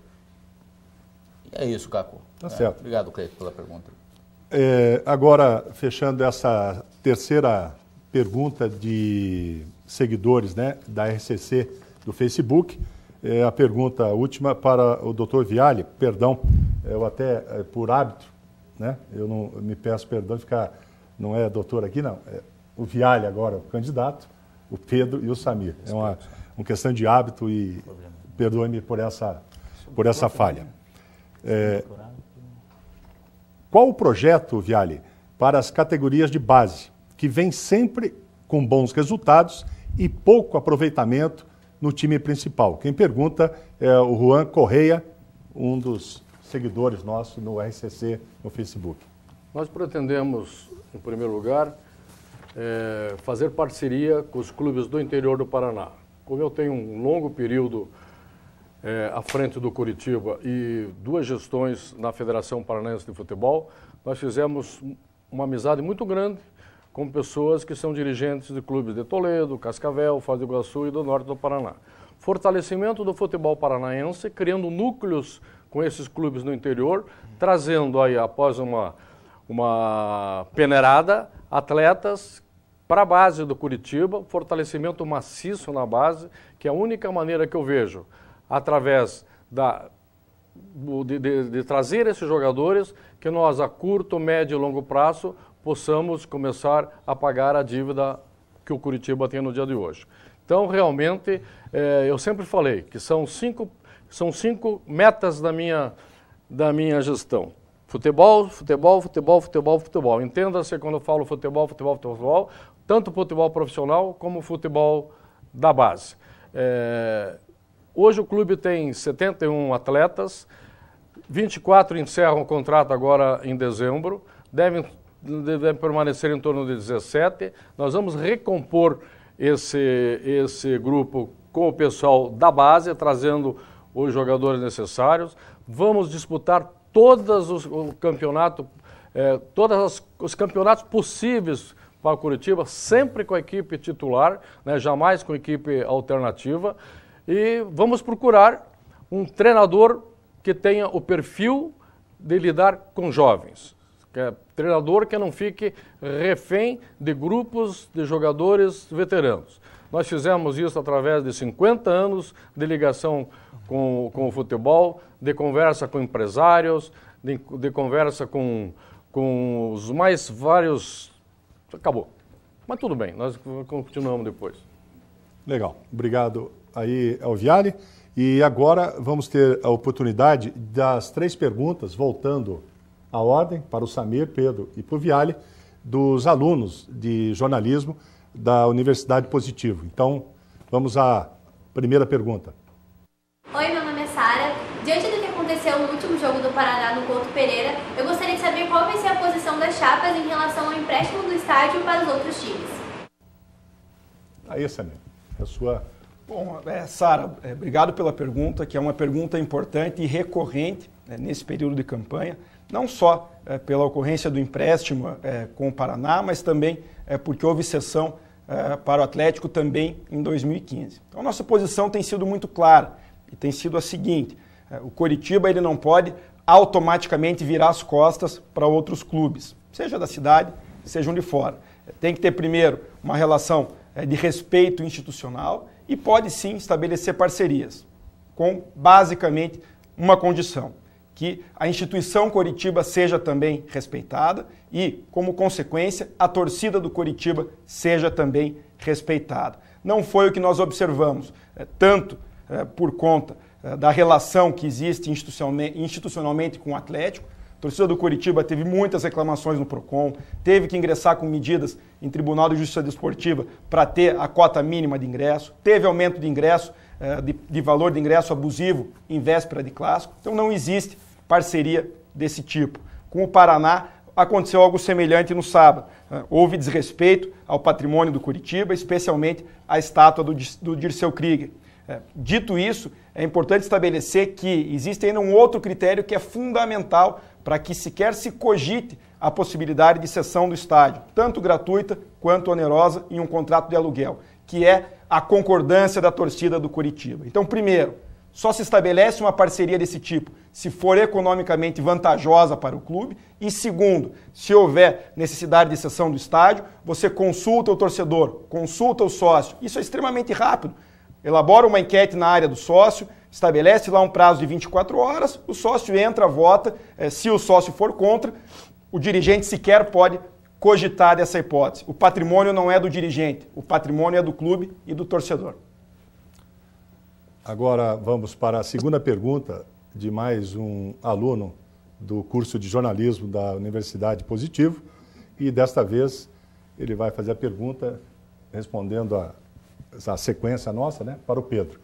E é isso, Caco. Tá certo. Obrigado, Cleiton, pela pergunta. Agora, fechando essa terceira pergunta de seguidores, né, da RCC do Facebook, a pergunta última para o Dr. Vialli. Perdão, eu até, por hábito, né, eu não me peço perdão de ficar, não é doutor aqui, não, o Vialli agora, o candidato, o Pedro e o Samir. É uma questão de hábito e perdoe-me por essa falha. Qual o projeto, Vialli, para as categorias de base, que vem sempre com bons resultados e pouco aproveitamento no time principal? Quem pergunta é o Juan Correia, um dos seguidores nossos no RCC, no Facebook. Nós pretendemos, em primeiro lugar, fazer parceria com os clubes do interior do Paraná. Como eu tenho um longo período à frente do Curitiba e 2 gestões na Federação Paranaense de Futebol, nós fizemos uma amizade muito grande com pessoas que são dirigentes de clubes de Toledo, Cascavel, Foz do Iguaçu e do norte do Paraná. Fortalecimento do futebol paranaense, criando núcleos com esses clubes no interior, trazendo aí, após uma peneirada, atletas para a base do Curitiba, fortalecimento maciço na base, que é a única maneira que eu vejo, através de trazer esses jogadores, que nós a curto, médio e longo prazo possamos começar a pagar a dívida que o Curitiba tem no dia de hoje. Então, realmente, eu sempre falei que são cinco metas da minha gestão. Futebol, futebol, futebol, futebol, futebol. Entenda-se quando eu falo futebol, futebol, futebol, tanto futebol profissional como futebol da base. Hoje o clube tem 71 atletas, 24 encerram o contrato agora em dezembro, devem permanecer em torno de 17. Nós vamos recompor esse grupo com o pessoal da base, trazendo os jogadores necessários. Vamos disputar todos os campeonatos possíveis para o Curitiba, sempre com a equipe titular, né, jamais com a equipe alternativa. E vamos procurar um treinador que tenha o perfil de lidar com jovens. treinador que não fique refém de grupos de jogadores veteranos. Nós fizemos isso através de 50 anos de ligação com o futebol, de conversa com empresários, de conversa com os mais vários... Acabou. Mas tudo bem, nós continuamos depois. Legal. Obrigado aí ao Viale. E agora vamos ter a oportunidade das 3 perguntas, voltando à ordem, para o Samir, Pedro e para o Viale, dos alunos de jornalismo da Universidade Positivo. Então, vamos à primeira pergunta. Oi, meu nome é Sara. Diante do que aconteceu no último jogo do Paraná no Couto Pereira, eu gostaria de saber qual vai ser a posição das chapas em relação ao empréstimo do estádio para os outros times. Aí, Samir, a sua... Bom, Sara, obrigado pela pergunta, que é uma pergunta importante e recorrente nesse período de campanha, não só pela ocorrência do empréstimo com o Paraná, mas também porque houve cessão para o Atlético também em 2015. Então, a nossa posição tem sido muito clara e tem sido a seguinte: o Coritiba ele não pode automaticamente virar as costas para outros clubes, seja da cidade, sejam de fora. Tem que ter, primeiro, uma relação de respeito institucional e pode sim estabelecer parcerias, com basicamente uma condição: que a instituição Coritiba seja também respeitada e, como consequência, a torcida do Coritiba seja também respeitada. Não foi o que nós observamos, tanto por conta da relação que existe institucionalmente com o Atlético. A torcida do Coritiba teve muitas reclamações no PROCON, teve que ingressar com medidas em Tribunal de Justiça Desportiva para ter a cota mínima de ingresso, teve aumento de ingresso, de valor de ingresso abusivo em véspera de clássico. Então não existe parceria desse tipo. Com o Paraná aconteceu algo semelhante no sábado. Houve desrespeito ao patrimônio do Coritiba, especialmente à estátua do Dirceu Krieger. Dito isso, é importante estabelecer que existe ainda um outro critério que é fundamental para que sequer se cogite a possibilidade de cessão do estádio, tanto gratuita quanto onerosa, em um contrato de aluguel, que é a concordância da torcida do Coritiba. Então, primeiro, só se estabelece uma parceria desse tipo se for economicamente vantajosa para o clube. E segundo, se houver necessidade de cessão do estádio, você consulta o torcedor, consulta o sócio. Isso é extremamente rápido. Elabora uma enquete na área do sócio, estabelece lá um prazo de 24 horas, o sócio entra, vota. Se o sócio for contra, o dirigente sequer pode cogitar dessa hipótese. O patrimônio não é do dirigente, o patrimônio é do clube e do torcedor. Agora vamos para a segunda pergunta de mais um aluno do curso de jornalismo da Universidade Positivo, e desta vez ele vai fazer a pergunta respondendo a sequência nossa, né, para o Pedro.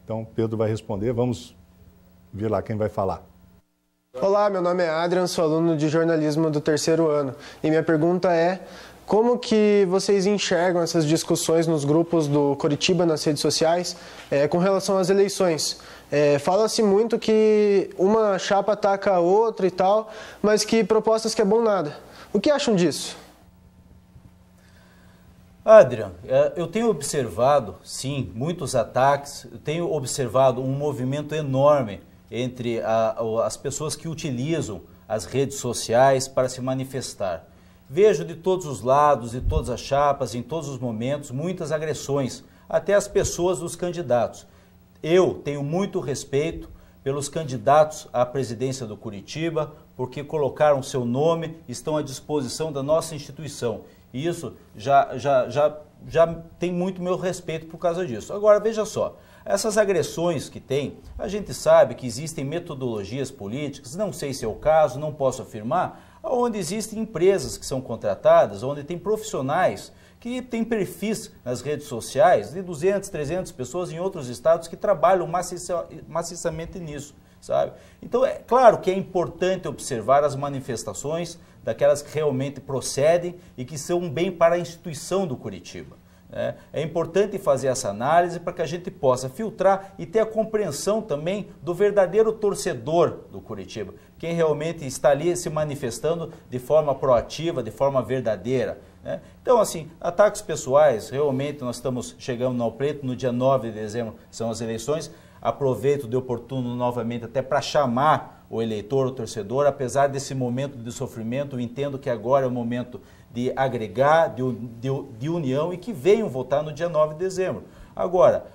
Então, Pedro vai responder, vamos ver lá quem vai falar. Olá, meu nome é Adrian, sou aluno de jornalismo do 3º ano, e minha pergunta é: como que vocês enxergam essas discussões nos grupos do Coritiba nas redes sociais com relação às eleições? Fala-se muito que uma chapa ataca a outra e tal, mas que propostas que é bom nada. O que acham disso? Adrian, eu tenho observado, sim, muitos ataques, eu tenho observado um movimento enorme entre as pessoas que utilizam as redes sociais para se manifestar. Vejo de todos os lados, de todas as chapas, em todos os momentos, muitas agressões, até as pessoas dos candidatos. Eu tenho muito respeito pelos candidatos à presidência do Coritiba, porque colocaram seu nome, estão à disposição da nossa instituição. E isso já tem muito meu respeito por causa disso. Agora, veja só, essas agressões que tem, a gente sabe que existem metodologias políticas, não sei se é o caso, não posso afirmar, onde existem empresas que são contratadas, onde tem profissionais que têm perfis nas redes sociais de 200, 300 pessoas em outros estados que trabalham maciçamente nisso, sabe? Então, é claro que é importante observar as manifestações daquelas que realmente procedem e que são um bem para a instituição do Coritiba. É importante fazer essa análise para que a gente possa filtrar e ter a compreensão também do verdadeiro torcedor do Coritiba, quem realmente está ali se manifestando de forma proativa, de forma verdadeira. Então, assim, ataques pessoais, realmente nós estamos chegando no Preto, no dia 9 de dezembro são as eleições. Aproveito de oportuno novamente até para chamar o eleitor, o torcedor, apesar desse momento de sofrimento, eu entendo que agora é o momento de agregar, de união e que venham votar no dia 9 de dezembro. Agora,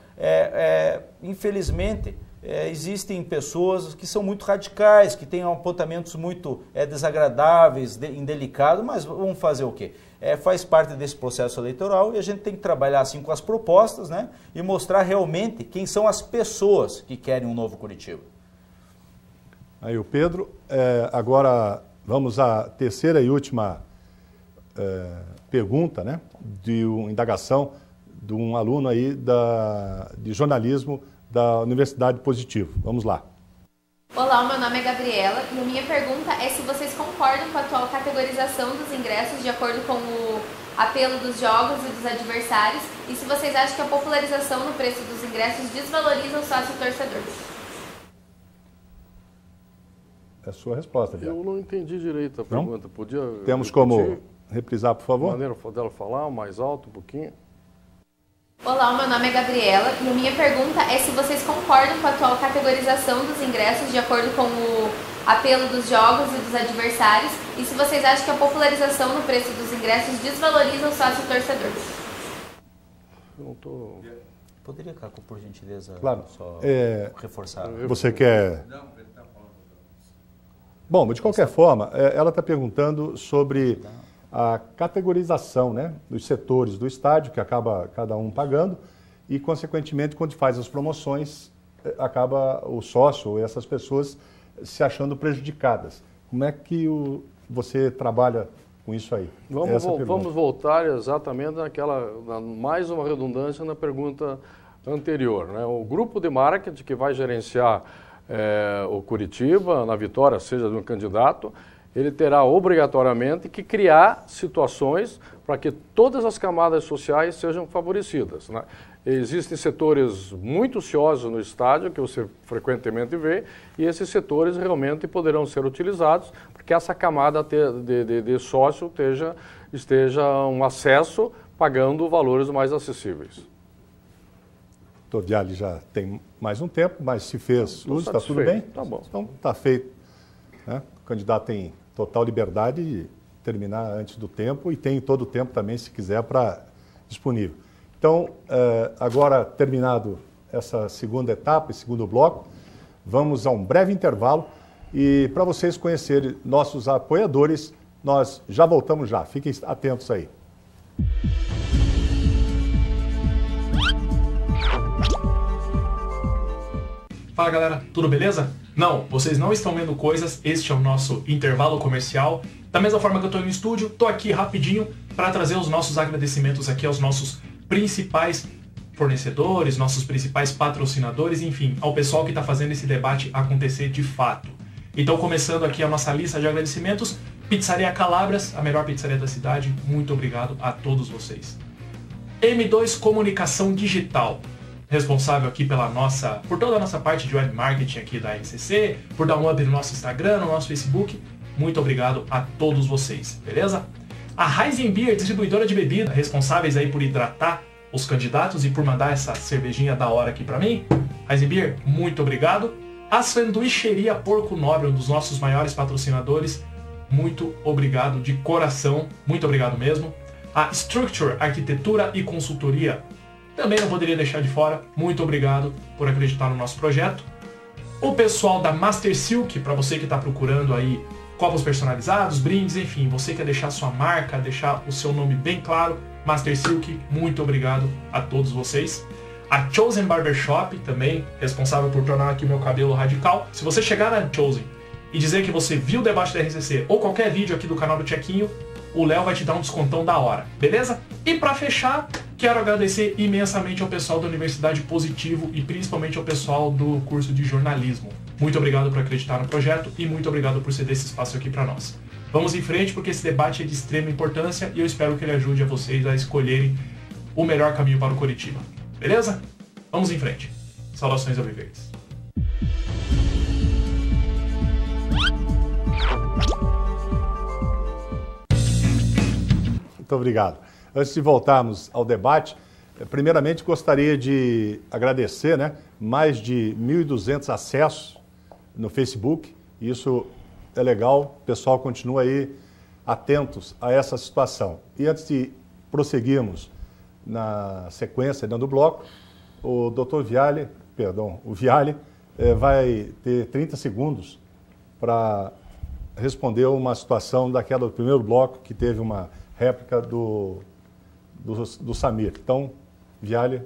infelizmente, existem pessoas que são muito radicais, que têm apontamentos muito desagradáveis, indelicados, mas vamos fazer o quê? Faz parte desse processo eleitoral e a gente tem que trabalhar assim com as propostas, né? E mostrar realmente quem são as pessoas que querem um novo Curitiba. Aí o Pedro, agora vamos à terceira e última pergunta, né? De uma indagação de um aluno aí de jornalismo da Universidade Positivo. Vamos lá. Olá, meu nome é Gabriela e a minha pergunta é se vocês concordam com a atual categorização dos ingressos de acordo com o apelo dos jogos e dos adversários e se vocês acham que a popularização no preço dos ingressos desvaloriza o sócio torcedor. É a sua resposta, Diago. Eu não entendi direito a pergunta. Podia Temos como reprisar, por favor? A maneira dela falar, mais alto um pouquinho. Olá, meu nome é Gabriela e a minha pergunta é se vocês concordam com a atual categorização dos ingressos de acordo com o apelo dos jogos e dos adversários e se vocês acham que a popularização no preço dos ingressos desvaloriza o sócio torcedor. Eu não tô... Poderia, Caco, por gentileza, claro. só reforçar? Você quer... Bom, mas de qualquer forma, ela está perguntando sobre a categorização, né, dos setores do estádio, que acaba cada um pagando, e, consequentemente, quando faz as promoções, acaba o sócio ou essas pessoas se achando prejudicadas. Como é que você trabalha com isso aí? Vamos voltar exatamente mais uma redundância na pergunta anterior, né? O grupo de marketing que vai gerenciar o Curitiba, na vitória, seja de um candidato, ele terá obrigatoriamente que criar situações para que todas as camadas sociais sejam favorecidas, né? Existem setores muito ociosos no estádio, que você frequentemente vê, e esses setores realmente poderão ser utilizados para que essa camada de sócio esteja um acesso pagando valores mais acessíveis. O Tordiali já tem mais um tempo, mas se fez uso, está tudo bem? Tá bom. Então está feito, né? O candidato tem total liberdade de terminar antes do tempo e tem todo o tempo também, se quiser, disponível. Então, agora terminado essa segunda etapa, esse segundo bloco, vamos a um breve intervalo e para vocês conhecerem nossos apoiadores, nós já voltamos já. Fiquem atentos aí. Fala galera, tudo beleza? Não, vocês não estão vendo coisas, este é o nosso intervalo comercial. Da mesma forma que eu estou no estúdio, estou aqui rapidinho para trazer os nossos agradecimentos aqui aos nossos principais fornecedores, nossos principais patrocinadores, enfim, ao pessoal que está fazendo esse debate acontecer de fato. Então, começando aqui a nossa lista de agradecimentos, Pizzaria Calabras, a melhor pizzaria da cidade, muito obrigado a todos vocês. M2 Comunicação Digital, responsável aqui por toda a nossa parte de web marketing aqui da RCC, por dar um up no nosso Instagram, no nosso Facebook. Muito obrigado a todos vocês, beleza? A Heisenbeer, distribuidora de bebida, responsáveis aí por hidratar os candidatos e por mandar essa cervejinha da hora aqui pra mim. Heisenbeer, muito obrigado. A Sanduicheria Porco Nobre, um dos nossos maiores patrocinadores, muito obrigado de coração, muito obrigado mesmo. A Structure Arquitetura e Consultoria, também não poderia deixar de fora, muito obrigado por acreditar no nosso projeto. O pessoal da Master Silk, para você que está procurando aí copos personalizados, brindes, enfim, você quer deixar sua marca, deixar o seu nome bem claro, Master Silk, muito obrigado a todos vocês. A Chosen Barbershop, também responsável por tornar aqui o meu cabelo radical. Se você chegar na Chosen e dizer que você viu o debate da RCC ou qualquer vídeo aqui do canal do Tchequinho, o Léo vai te dar um descontão da hora, beleza? E para fechar, quero agradecer imensamente ao pessoal da Universidade Positivo e principalmente ao pessoal do curso de jornalismo. Muito obrigado por acreditar no projeto e muito obrigado por ceder esse espaço aqui para nós. Vamos em frente porque esse debate é de extrema importância e eu espero que ele ajude a vocês a escolherem o melhor caminho para o Curitiba. Beleza? Vamos em frente. Saudações alviverdes. Muito obrigado. Antes de voltarmos ao debate, primeiramente gostaria de agradecer, né, mais de 1.200 acessos no Facebook, Isso é legal, o pessoal continua aí atentos a essa situação. E antes de prosseguirmos na sequência dentro do bloco, o Dr. Viale, o Viale, vai ter 30 segundos para responder uma situação daquela do primeiro bloco, que teve uma réplica do Samir. Então, Viale,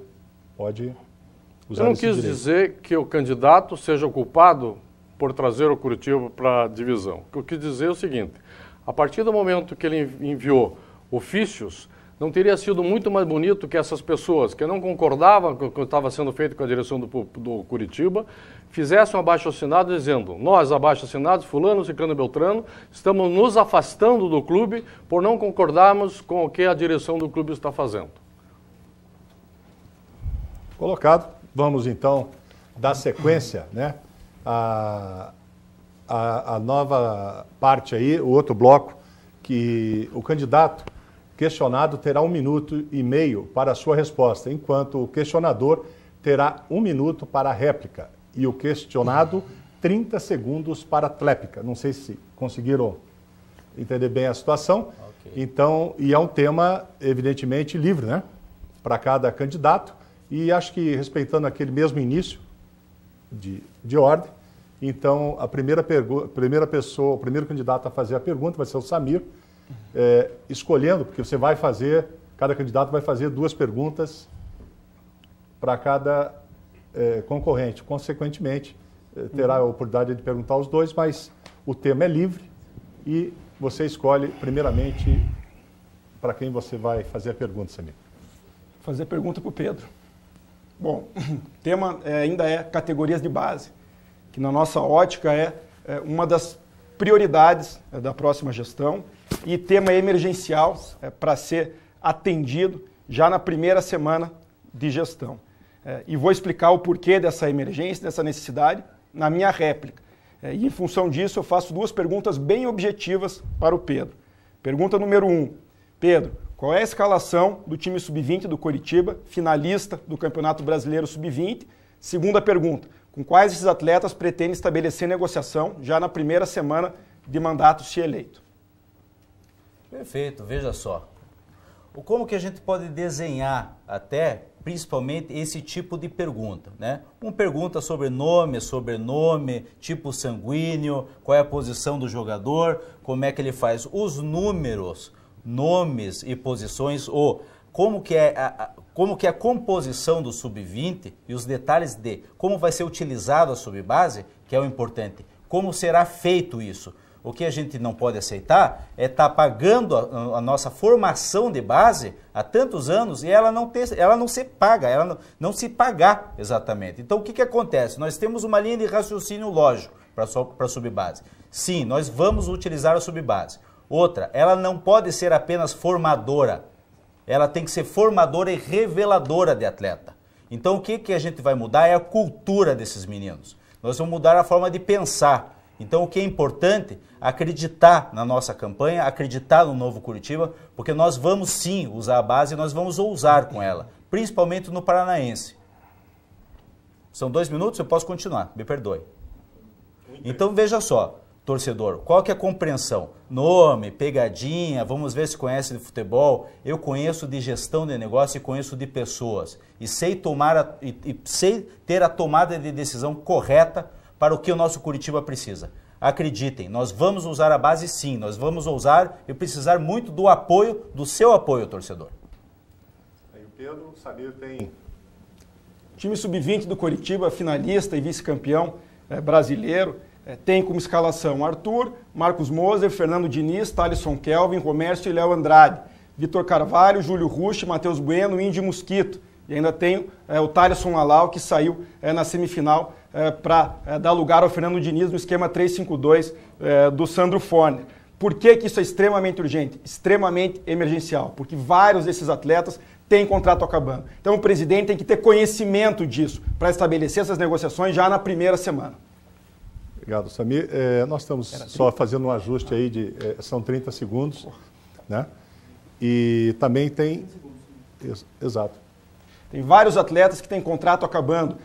pode usar esse direito. Eu não quis dizer que o candidato seja o culpado por trazer o Curitiba para a divisão. O que eu quis dizer é o seguinte: a partir do momento que ele enviou ofícios, não teria sido muito mais bonito que essas pessoas que não concordavam com o que estava sendo feito com a direção do Curitiba fizessem um abaixo-assinado dizendo: nós, abaixo-assinados, fulano, ciclano, beltrano, estamos nos afastando do clube por não concordarmos com o que a direção do clube está fazendo. Colocado. Vamos então dar sequência, né? A nova parte aí, o outro bloco, que o candidato questionado terá 1 minuto e meio para a sua resposta, enquanto o questionador terá 1 minuto para a réplica e o questionado 30 segundos para a tréplica. Não sei se conseguiram entender bem a situação. Okay. Então, e é um tema, evidentemente, livre, né? Para cada candidato. E acho que respeitando aquele mesmo início de ordem, então a primeira pessoa, o primeiro candidato a fazer a pergunta vai ser o Samir, escolhendo, porque você vai fazer, cada candidato vai fazer 2 perguntas para cada concorrente. Consequentemente, terá a oportunidade de perguntar os 2, mas o tema é livre e você escolhe primeiramente para quem você vai fazer a pergunta, Samir. Fazer pergunta para o Pedro. Bom, o tema ainda é categorias de base, que na nossa ótica é uma das prioridades da próxima gestão e tema emergencial para ser atendido já na primeira semana de gestão. E vou explicar o porquê dessa emergência, dessa necessidade, na minha réplica. E em função disso eu faço 2 perguntas bem objetivas para o Pedro. Pergunta número 1. Pedro, qual é a escalação do time sub-20 do Coritiba, finalista do Campeonato Brasileiro sub-20? Segunda pergunta, com quais esses atletas pretendem estabelecer negociação já na primeira semana de mandato se eleito? Perfeito, veja só. Como que a gente pode desenhar até, principalmente, esse tipo de pergunta, né? Uma pergunta sobre nome, sobrenome, tipo sanguíneo, qual é a posição do jogador, como é que ele faz os números, nomes e posições, ou como que é a composição do sub-20 e os detalhes de como vai ser utilizado a sub-base, que é o importante. Como será feito isso? O que a gente não pode aceitar é estar pagando a nossa formação de base há tantos anos e ela não se paga, ela não se pagar exatamente. Então o que acontece? Nós temos uma linha de raciocínio lógico para a sub-base. Sim, nós vamos utilizar a sub-base. Outra, ela não pode ser apenas formadora, ela tem que ser formadora e reveladora de atleta. Então o que a gente vai mudar é a cultura desses meninos. Nós vamos mudar a forma de pensar. Então o que é importante, acreditar na nossa campanha, acreditar no novo Curitiba, porque nós vamos sim usar a base e nós vamos ousar com ela, principalmente no Paranaense. São 2 minutos, eu posso continuar, me perdoe. Então veja só, torcedor, qual que é a compreensão? Nome, pegadinha, vamos ver se conhece de futebol. Eu conheço de gestão de negócio e conheço de pessoas. E sei sei ter a tomada de decisão correta para o que o nosso Curitiba precisa. Acreditem, nós vamos usar a base sim, nós vamos usar e precisar muito do apoio, do seu apoio, torcedor. Aí o Pedro, o Samir tem... Time sub-20 do Coritiba, finalista e vice-campeão brasileiro. Tem como escalação Arthur, Marcos Moser, Fernando Diniz, Thalisson Kelvin, Romércio e Léo Andrade, Vitor Carvalho, Júlio Rusch, Matheus Bueno, Índio Mosquito. E ainda tem o Thalisson Alau, que saiu na semifinal para dar lugar ao Fernando Diniz no esquema 3-5-2 do Sandro Forner. Por que isso é extremamente urgente? Extremamente emergencial, porque vários desses atletas têm contrato acabando. Então o presidente tem que ter conhecimento disso para estabelecer essas negociações já na primeira semana. Obrigado, Samir. Nós estamos só fazendo um ajuste aí são 30 segundos, né? E também tem... Exato. Tem vários atletas que têm contrato acabando.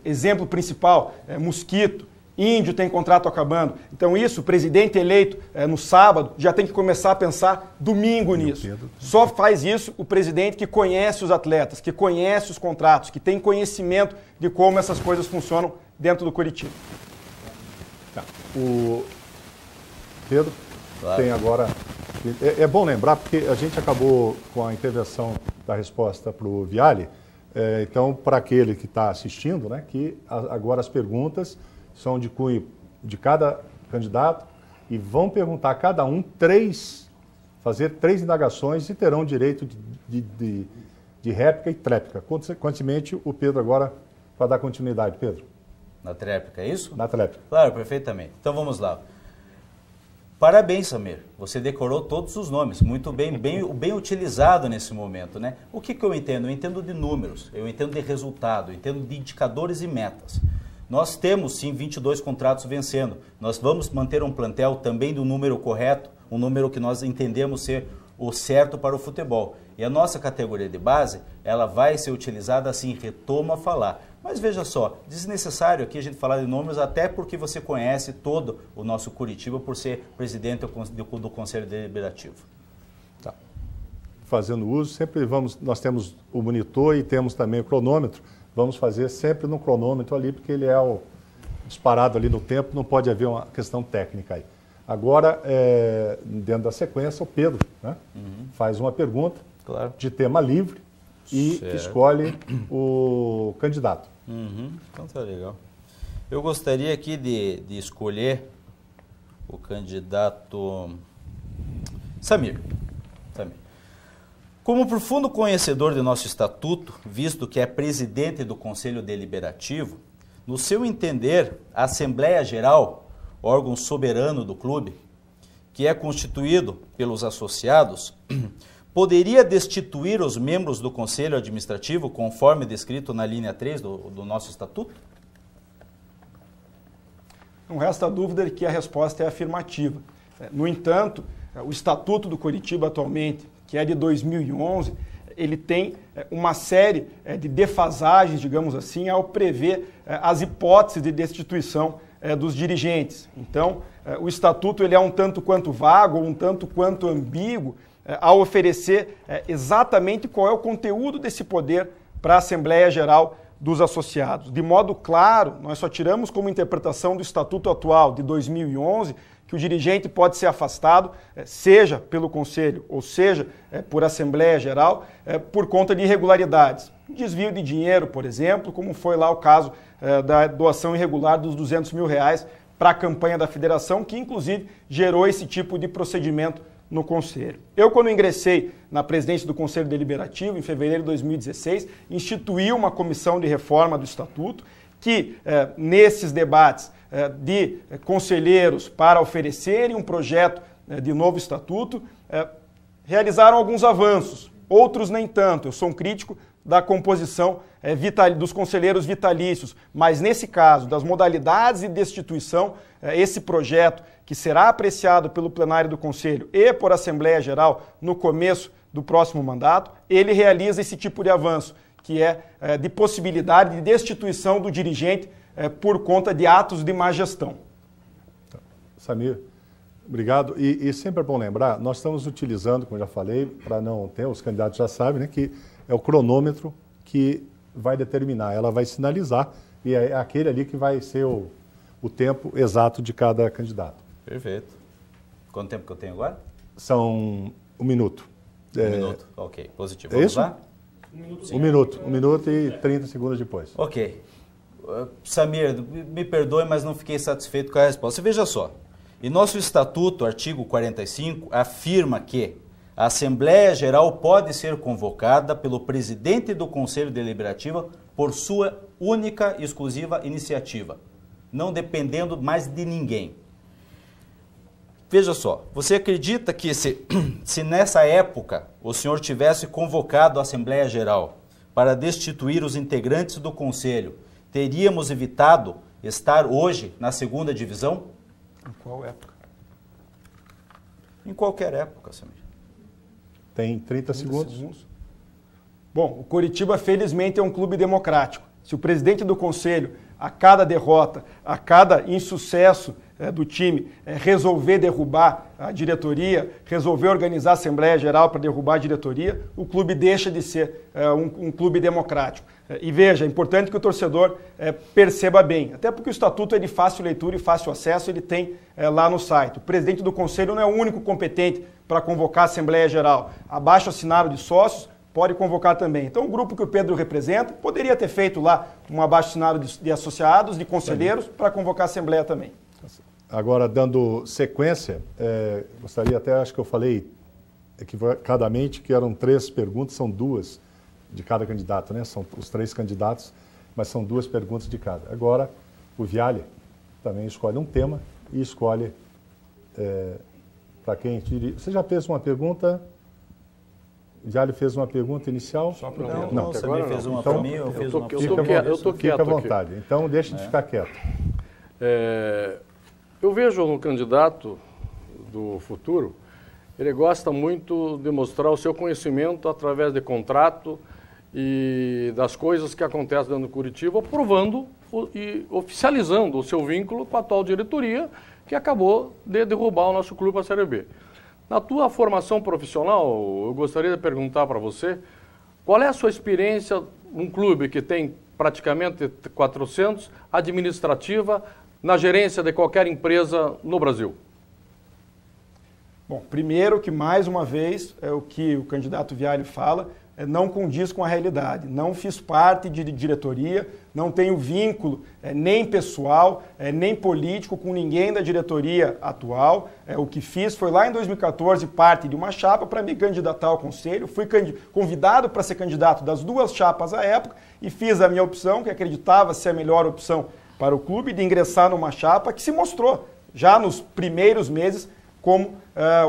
Exemplo principal, Mosquito, Índio tem contrato acabando. Então isso, o presidente eleito no sábado, já tem que começar a pensar domingo nisso. Só faz isso o presidente que conhece os atletas, que conhece os contratos, que tem conhecimento de como essas coisas funcionam dentro do Curitiba. Tá. O Pedro Claro. tem agora... É bom lembrar, porque a gente acabou com a intervenção da resposta para o Viale. Então, para aquele que está assistindo, né, que agora as perguntas são de cunho de cada candidato e vão perguntar a cada um fazer 3 indagações e terão direito de réplica e tréplica. Consequentemente, o Pedro agora vai dar continuidade. Pedro. Na tréplica, é isso? Na tréplica. Claro, perfeitamente. Então vamos lá. Parabéns, Samir. Você decorou todos os nomes. Muito bem utilizado nesse momento, né? O que eu entendo? Eu entendo de números, eu entendo de resultado, eu entendo de indicadores e metas. Nós temos, sim, 22 contratos vencendo. Nós vamos manter um plantel também do número correto, um número que nós entendemos ser o certo para o futebol. E a nossa categoria de base, ela vai ser utilizada assim, retomo a falar. Mas veja só, desnecessário aqui a gente falar de números, até porque você conhece todo o nosso Curitiba por ser presidente do Conselho Deliberativo. Tá. Fazendo uso, nós temos o monitor e temos também o cronômetro. Vamos fazer sempre no cronômetro ali, porque ele é disparado ali no tempo, não pode haver uma questão técnica aí. Agora, dentro da sequência, o Pedro, né, faz uma pergunta de tema livre e escolhe o candidato. Então tá legal. Eu gostaria aqui de escolher o candidato Samir. Como profundo conhecedor de nosso estatuto, visto que é presidente do Conselho Deliberativo, no seu entender, a Assembleia Geral, órgão soberano do clube, que é constituído pelos associados, poderia destituir os membros do Conselho Administrativo, conforme descrito na linha 3 do nosso estatuto? Não resta dúvida de que a resposta é afirmativa. No entanto, o Estatuto do Curitiba atualmente, que é de 2011, ele tem uma série de defasagens, digamos assim, ao prever as hipóteses de destituição dos dirigentes. Então, o Estatuto ele é um tanto quanto vago, um tanto quanto ambíguo, ao oferecer exatamente qual é o conteúdo desse poder para a Assembleia Geral dos Associados. De modo claro, nós só tiramos como interpretação do Estatuto atual de 2011 que o dirigente pode ser afastado, seja pelo Conselho ou seja por Assembleia Geral, por conta de irregularidades. Desvio de dinheiro, por exemplo, como foi lá o caso da doação irregular dos R$200 mil para a campanha da federação, que inclusive gerou esse tipo de procedimento no Conselho. Eu, quando ingressei na presidência do Conselho Deliberativo, em fevereiro de 2016, instituí uma comissão de reforma do Estatuto que, nesses debates de conselheiros para oferecerem um projeto de novo Estatuto, realizaram alguns avanços, outros nem tanto. Eu sou um crítico da composição dos conselheiros vitalícios, mas nesse caso, das modalidades de destituição, esse projeto que será apreciado pelo plenário do Conselho e por Assembleia Geral no começo do próximo mandato, ele realiza esse tipo de avanço, que é de possibilidade de destituição do dirigente por conta de atos de má gestão. Samir, obrigado. E sempre é bom lembrar, nós estamos utilizando, como já falei, para não ter, os candidatos já sabem, né, que é o cronômetro que vai determinar, ela vai sinalizar, e é aquele ali que vai ser o tempo exato de cada candidato. Perfeito. Quanto tempo que eu tenho agora? São 1 minuto. 1 minuto, ok, positivo. Vamos lá? 1 minuto. 1 minuto e 30 segundos depois. Ok. Samir, me perdoe, mas não fiquei satisfeito com a resposta. Veja só, em nosso estatuto, artigo 45, afirma que a Assembleia Geral pode ser convocada pelo presidente do Conselho Deliberativo por sua única e exclusiva iniciativa, não dependendo mais de ninguém. Veja só, você acredita que se nessa época o senhor tivesse convocado a Assembleia Geral para destituir os integrantes do Conselho, teríamos evitado estar hoje na 2ª divisão? Em qual época? Em qualquer época, Samir. Tem 30 segundos. Bom, o Curitiba, felizmente, é um clube democrático. Se o presidente do Conselho a cada derrota, a cada insucesso do time, resolver derrubar a diretoria, resolver organizar a Assembleia Geral para derrubar a diretoria, o clube deixa de ser um clube democrático. E veja, é importante que o torcedor perceba bem, até porque o estatuto é de fácil leitura e fácil acesso, ele tem lá no site. O presidente do conselho não é o único competente para convocar a Assembleia Geral. Abaixo assinado de sócios pode convocar também. Então o grupo que o Pedro representa poderia ter feito lá um abaixo assinado de associados, de conselheiros, para convocar a Assembleia também. Agora, dando sequência, gostaria até, acho que eu falei equivocadamente que eram 3 perguntas, são 2 de cada candidato, né? São os 3 candidatos, mas são 2 perguntas de cada. Agora, o Viale também escolhe um tema e escolhe para quem... Você já fez uma pergunta? O Viale fez uma pergunta inicial? Só para não, você também fez uma então, para mim, eu fiz uma para você. Eu estou quieto Fica à vontade. Aqui. Então, deixe de ficar quieto. Eu vejo no candidato do futuro, ele gosta muito de mostrar o seu conhecimento através de contrato e das coisas que acontecem dentro do Curitiba, provando e oficializando o seu vínculo com a atual diretoria, que acabou de derrubar o nosso clube para a Série B. Na tua formação profissional, eu gostaria de perguntar para você, qual é a sua experiência num clube que tem praticamente 400, administrativa, na gerência de qualquer empresa no Brasil? Bom, primeiro que, mais uma vez, é o que o candidato Viale fala, não condiz com a realidade. Não fiz parte de diretoria, não tenho vínculo nem pessoal, nem político com ninguém da diretoria atual. O que fiz foi lá em 2014 parte de uma chapa para me candidatar ao conselho. Fui convidado para ser candidato das 2 chapas à época e fiz a minha opção, que acreditava ser a melhor opção para o clube, de ingressar numa chapa que se mostrou já nos primeiros meses como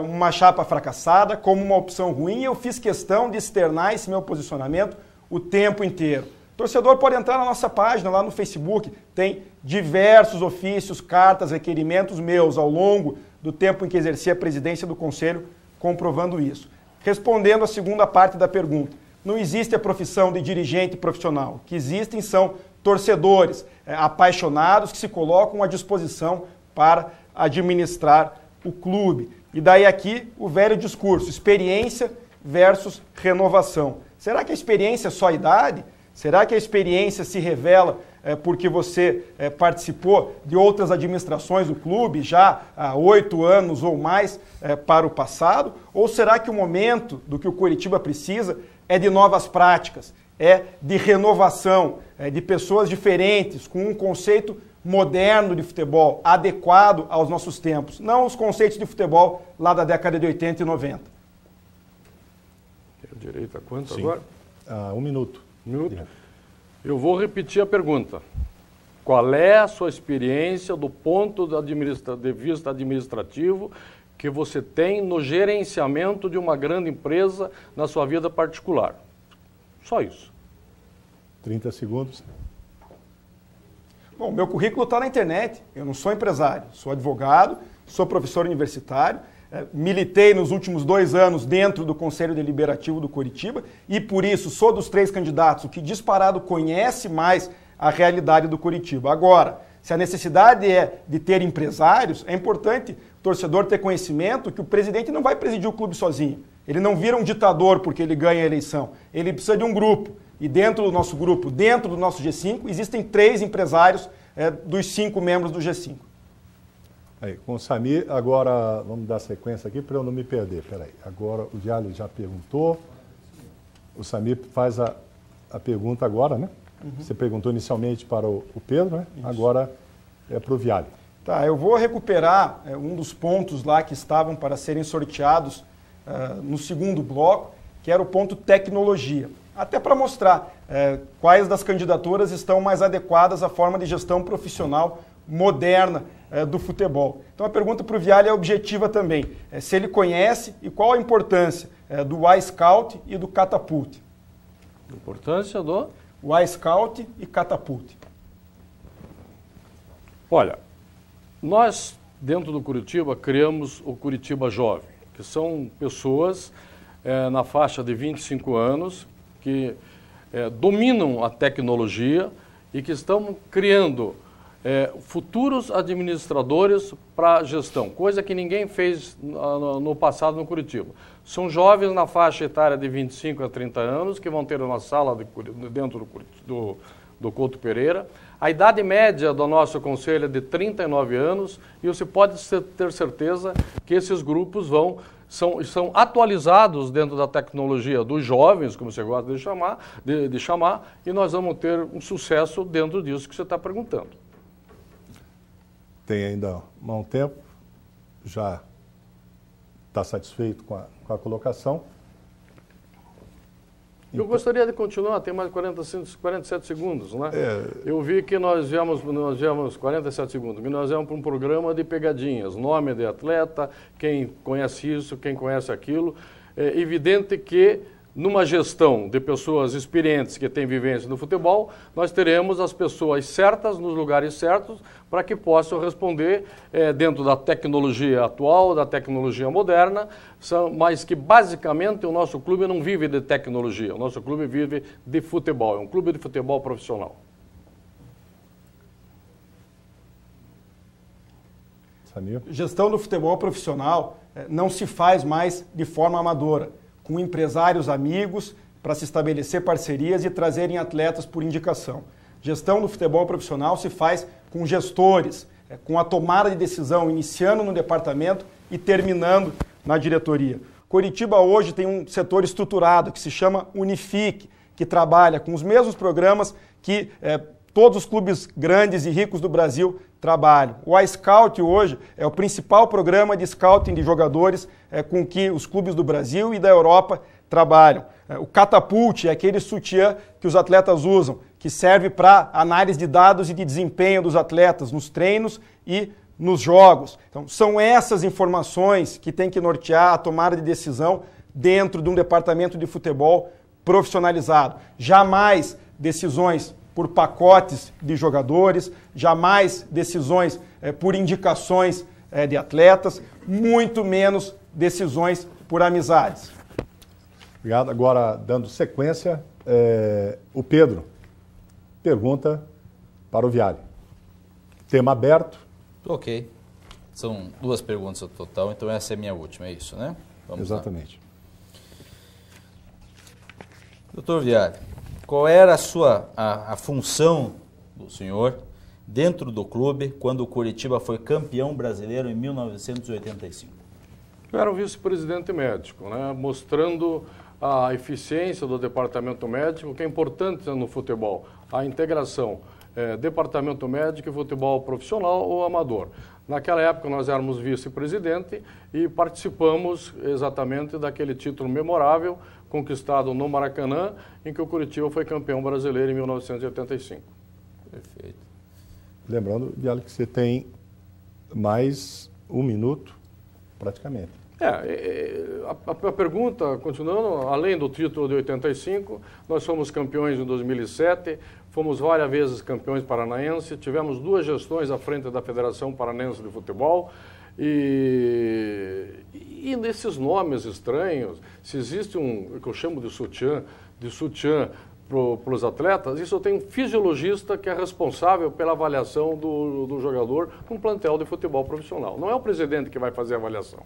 uma chapa fracassada, como uma opção ruim, e eu fiz questão de externar esse meu posicionamento o tempo inteiro. O torcedor pode entrar na nossa página, lá no Facebook, tem diversos ofícios, cartas, requerimentos meus ao longo do tempo em que exerci a presidência do Conselho, comprovando isso. Respondendo a segunda parte da pergunta, não existe a profissão de dirigente profissional, o que existem são torcedores apaixonados que se colocam à disposição para administrar o clube. E daí aqui o velho discurso, experiência versus renovação. Será que a experiência é só a idade? Será que a experiência se revela porque você participou de outras administrações do clube já há 8 anos ou mais para o passado? Ou será que o momento do que o Curitiba precisa é de novas práticas, é de renovação, de pessoas diferentes, com um conceito moderno de futebol, adequado aos nossos tempos, não os conceitos de futebol lá da década de 80 e 90. Tem direito a quanto Sim. agora? 1 minuto. 1 minuto? Eu vou repetir a pergunta. Qual é a sua experiência do ponto de vista administrativo que você tem no gerenciamento de uma grande empresa na sua vida particular? Só isso. 30 segundos. Bom, meu currículo está na internet, eu não sou empresário, sou advogado, sou professor universitário, militei nos últimos 2 anos dentro do Conselho Deliberativo do Curitiba e por isso sou dos 3 candidatos o que disparado conhece mais a realidade do Curitiba. Agora, se a necessidade é de ter empresários, é importante o torcedor ter conhecimento que o presidente não vai presidir o clube sozinho. Ele não vira um ditador porque ele ganha a eleição, ele precisa de um grupo. E dentro do nosso grupo, dentro do nosso G5, existem 3 empresários dos 5 membros do G5. Aí, com o Samir, agora vamos dar sequência aqui para eu não me perder. Peraí, agora o Viale já perguntou, o Samir faz a pergunta agora, né? Uhum. Você perguntou inicialmente para o Pedro, né? Isso. Agora é para o Viale. Tá, eu vou recuperar um dos pontos lá que estavam para serem sorteados no segundo bloco, que era o ponto tecnologia. Até para mostrar quais das candidaturas estão mais adequadas à forma de gestão profissional moderna do futebol. Então a pergunta para o Viale é objetiva também. Se ele conhece e qual a importância do iScout e do Catapult. Importância do? O iScout e Catapult. Olha, nós dentro do Curitiba criamos o Curitiba Jovem, que são pessoas na faixa de 25 anos que dominam a tecnologia e que estamos criando futuros administradores para a gestão, coisa que ninguém fez no passado no Curitiba. São jovens na faixa etária de 25 a 30 anos que vão ter uma sala dentro do Couto Pereira. A idade média do nosso conselho é de 39 anos e você pode ter certeza que esses grupos são atualizados dentro da tecnologia dos jovens, como você gosta de chamar, e nós vamos ter um sucesso dentro disso que você está perguntando. Tem ainda um tempo, já está satisfeito com a colocação? Eu gostaria de continuar, tem mais 47 segundos, né? Eu vi que nós viemos 47 segundos, nós viemos para um programa de pegadinhas, nome de atleta, quem conhece isso, quem conhece aquilo. É evidente que numa gestão de pessoas experientes que têm vivência no futebol, nós teremos as pessoas certas nos lugares certos para que possam responder dentro da tecnologia atual, da tecnologia moderna, mas que basicamente o nosso clube não vive de tecnologia, o nosso clube vive de futebol, é um clube de futebol profissional. Samir? Gestão do futebol profissional não se faz mais de forma amadora, com empresários amigos para se estabelecer parcerias e trazerem atletas por indicação. Gestão do futebol profissional se faz com gestores, com a tomada de decisão, iniciando no departamento e terminando na diretoria. Curitiba hoje tem um setor estruturado que se chama Unifique, que trabalha com os mesmos programas que todos os clubes grandes e ricos do Brasil trabalham. O iScout hoje é o principal programa de scouting de jogadores com que os clubes do Brasil e da Europa trabalham. O Catapult é aquele sutiã que os atletas usam, que serve para análise de dados e de desempenho dos atletas nos treinos e nos jogos. Então, são essas informações que tem que nortear a tomada de decisão dentro de um departamento de futebol profissionalizado. Jamais decisões por pacotes de jogadores, jamais decisões por indicações de atletas, muito menos decisões por amizades. Obrigado. Agora, dando sequência, o Pedro pergunta para o Viale. Tema aberto. Ok. São 2 perguntas no total, então essa é a minha última, é isso, né? Vamos Exatamente. lá. Doutor Viale, qual era a função do senhor dentro do clube quando o Curitiba foi campeão brasileiro em 1985? Eu era o vice-presidente médico, né, mostrando a eficiência do departamento médico, que é importante no futebol, a integração departamento médico e futebol profissional ou amador. Naquela época nós éramos vice-presidente e participamos exatamente daquele título memorável conquistado no Maracanã, em que o Curitiba foi campeão brasileiro em 1985. Perfeito. Lembrando, Viale, que você tem mais 1 minuto, praticamente. A pergunta, continuando, além do título de 85, nós fomos campeões em 2007, fomos várias vezes campeões paranaenses, tivemos 2 gestões à frente da Federação Paranaense de Futebol e nesses nomes estranhos, se existe o que eu chamo de sutiã para os atletas, isso tem um fisiologista que é responsável pela avaliação do jogador com plantel de futebol profissional. Não é o presidente que vai fazer a avaliação.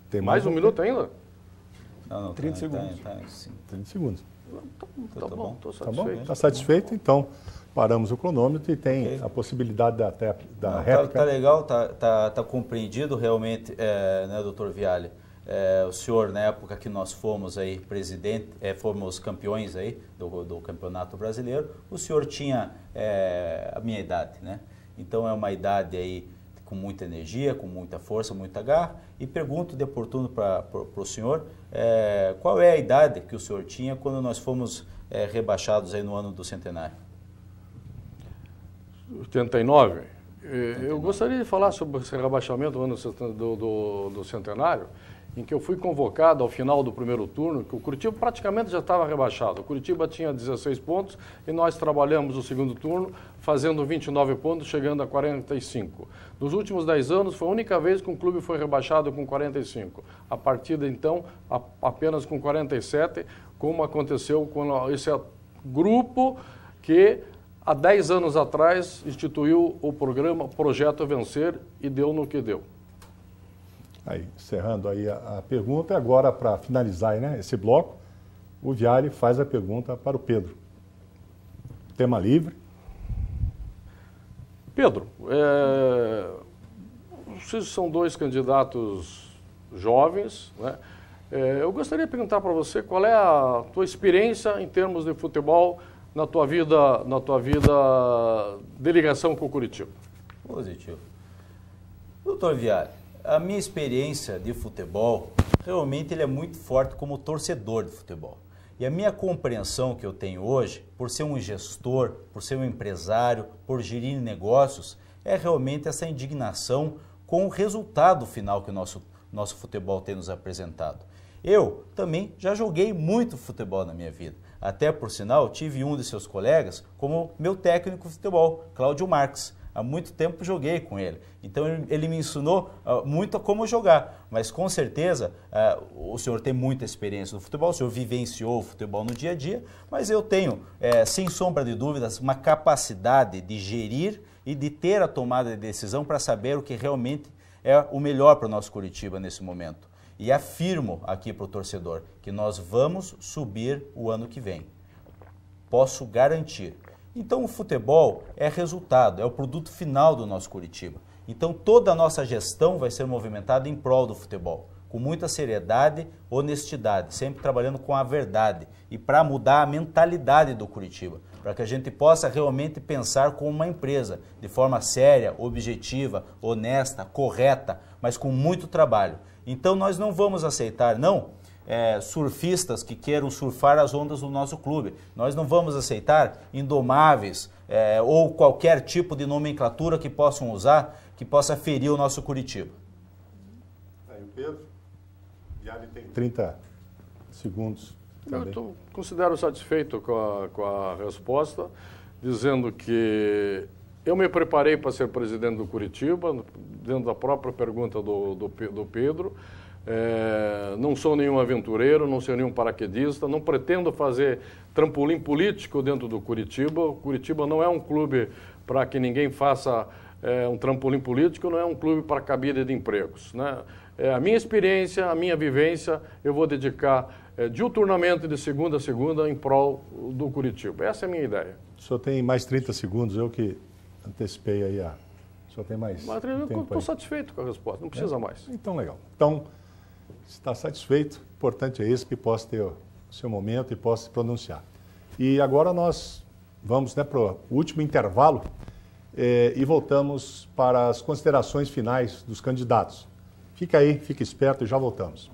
Tem mais 1 minuto ainda? Não, 30 segundos. 30 segundos. Tá bom, estou Tá bom? satisfeito. Está satisfeito? Então, paramos o cronômetro e tem a possibilidade da réplica. Tá legal, tá compreendido realmente, né, doutor Viale? O senhor, na época que nós fomos aí fomos campeões aí do Campeonato Brasileiro, o senhor tinha a minha idade, né? Então é uma idade aí com muita energia, com muita força, muita garra, e pergunto de oportuno para o senhor, qual é a idade que o senhor tinha quando nós fomos rebaixados aí no ano do centenário? 89. Eu gostaria de falar sobre esse rebaixamento do ano do centenário, em que eu fui convocado ao final do primeiro turno, que o Curitiba praticamente já estava rebaixado. O Curitiba tinha 16 pontos e nós trabalhamos o segundo turno fazendo 29 pontos, chegando a 45. Nos últimos 10 anos foi a única vez que um clube foi rebaixado com 45. A partir de então, apenas com 47, como aconteceu com esse grupo que há 10 anos atrás instituiu o programa Projeto Vencer e deu no que deu. Aí, encerrando aí a pergunta, agora para finalizar aí, né, esse bloco, o Viale faz a pergunta para o Pedro. Tema livre. Pedro, vocês são dois candidatos jovens, né? Eu gostaria de perguntar para você qual é a tua experiência em termos de futebol na tua vida de ligação com o Curitiba. Positivo. Doutor Viale, a minha experiência de futebol, realmente ele é muito forte como torcedor de futebol. E a minha compreensão que eu tenho hoje, por ser um gestor, por ser um empresário, por gerir negócios, é realmente essa indignação com o resultado final que o nosso futebol tem nos apresentado. Eu também já joguei muito futebol na minha vida. Até, por sinal, tive um de seus colegas como meu técnico de futebol, Cláudio Marques. Há muito tempo joguei com ele. Então, ele me ensinou muito a como jogar. Mas, com certeza, o senhor tem muita experiência no futebol, o senhor vivenciou o futebol no dia a dia, mas eu tenho, sem sombra de dúvidas, uma capacidade de gerir e de ter a tomada de decisão para saber o que realmente é o melhor para o nosso Curitiba nesse momento. E afirmo aqui para o torcedor que nós vamos subir o ano que vem. Posso garantir. Então o futebol é resultado, é o produto final do nosso Curitiba. Então toda a nossa gestão vai ser movimentada em prol do futebol, com muita seriedade, honestidade, sempre trabalhando com a verdade e para mudar a mentalidade do Curitiba, para que a gente possa realmente pensar como uma empresa, de forma séria, objetiva, honesta, correta, mas com muito trabalho. Então nós não vamos aceitar, surfistas que queiram surfar as ondas do nosso clube. Nós não vamos aceitar indomáveis ou qualquer tipo de nomenclatura que possam usar, que possa ferir o nosso Curitiba. Aí o Pedro, Viale tem 30 segundos. Eu considero satisfeito com a resposta, dizendo que eu me preparei para ser presidente do Curitiba, dentro da própria pergunta do Pedro. Não sou nenhum aventureiro, não sou nenhum paraquedista, não pretendo fazer trampolim político dentro do Curitiba. O Curitiba não é um clube para que ninguém faça um trampolim político, não é um clube para cabide de empregos, né? A minha experiência, a minha vivência, eu vou dedicar diuturnamente de segunda a segunda em prol do Curitiba. Essa é a minha ideia. O senhor tem mais 30 segundos, eu que antecipei aí O senhor tem mais tempo aí? Eu estou satisfeito com a resposta, não precisa mais. Então, legal. Então, se está satisfeito, o importante é isso, que possa ter o seu momento e possa se pronunciar. E agora nós vamos para o último intervalo e voltamos para as considerações finais dos candidatos. Fica aí, fica esperto e já voltamos.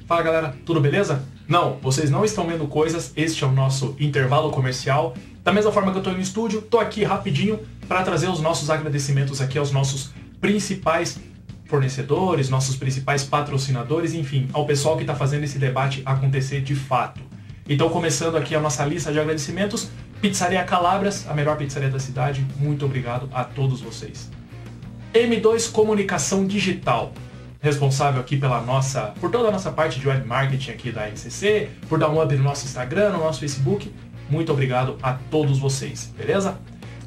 Fala galera, tudo beleza? Não, vocês não estão vendo coisas, este é o nosso intervalo comercial. Da mesma forma que eu estou no estúdio, estou aqui rapidinho para trazer os nossos agradecimentos aqui aos nossos principais fornecedores, nossos principais patrocinadores, enfim, ao pessoal que está fazendo esse debate acontecer de fato. Então, começando aqui a nossa lista de agradecimentos, Pizzaria Calabras, a melhor pizzaria da cidade, muito obrigado a todos vocês. M2 Comunicação Digital, responsável aqui por toda a nossa parte de web marketing aqui da RCC, por dar um up no nosso Instagram, no nosso Facebook. Muito obrigado a todos vocês, beleza?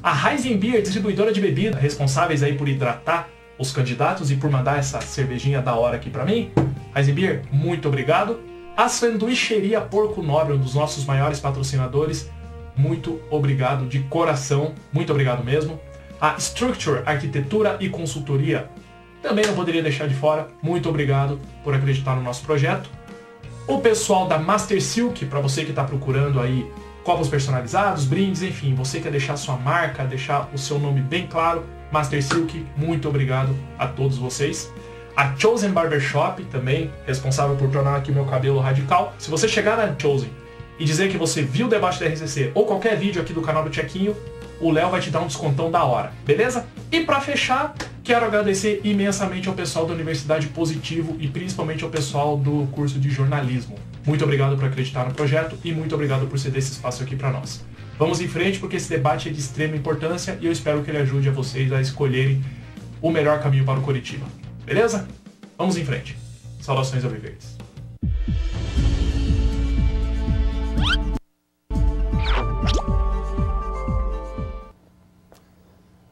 A Heisenbeer, distribuidora de bebida, responsáveis aí por hidratar os candidatos e por mandar essa cervejinha da hora aqui pra mim. Heisenbeer, muito obrigado. A Sanduicheria Porco Nobre, um dos nossos maiores patrocinadores, muito obrigado de coração, muito obrigado mesmo. A Structure Arquitetura e Consultoria, também não poderia deixar de fora, muito obrigado por acreditar no nosso projeto. O pessoal da Master Silk, para você que está procurando aí copos personalizados, brindes, enfim, você quer deixar sua marca, deixar o seu nome bem claro, Master Silk, muito obrigado a todos vocês. A Chosen Barbershop, também responsável por tornar aqui o meu cabelo radical. Se você chegar na Chosen e dizer que você viu o debate da RCC ou qualquer vídeo aqui do canal do Tchequinho, o Léo vai te dar um descontão da hora, beleza? E para fechar, quero agradecer imensamente ao pessoal da Universidade Positivo e principalmente ao pessoal do curso de jornalismo. Muito obrigado por acreditar no projeto e muito obrigado por ceder esse espaço aqui para nós. Vamos em frente porque esse debate é de extrema importância e eu espero que ele ajude a vocês a escolherem o melhor caminho para o Coritiba. Beleza? Vamos em frente. Saudações alviverdes.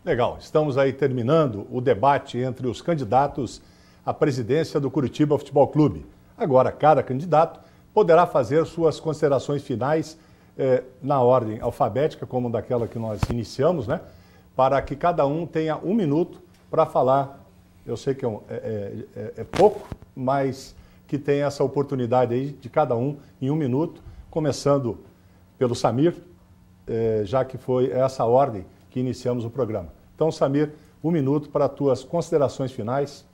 Legal, estamos aí terminando o debate entre os candidatos à presidência do Coritiba Futebol Clube. Agora, cada candidato poderá fazer suas considerações finais na ordem alfabética, como daquela que nós iniciamos, né? Para que cada um tenha 1 minuto para falar. Eu sei que é pouco, mas que tenha essa oportunidade aí de cada um em 1 minuto, começando pelo Samir, já que foi essa ordem que iniciamos o programa. Então, Samir, 1 minuto para as tuas considerações finais.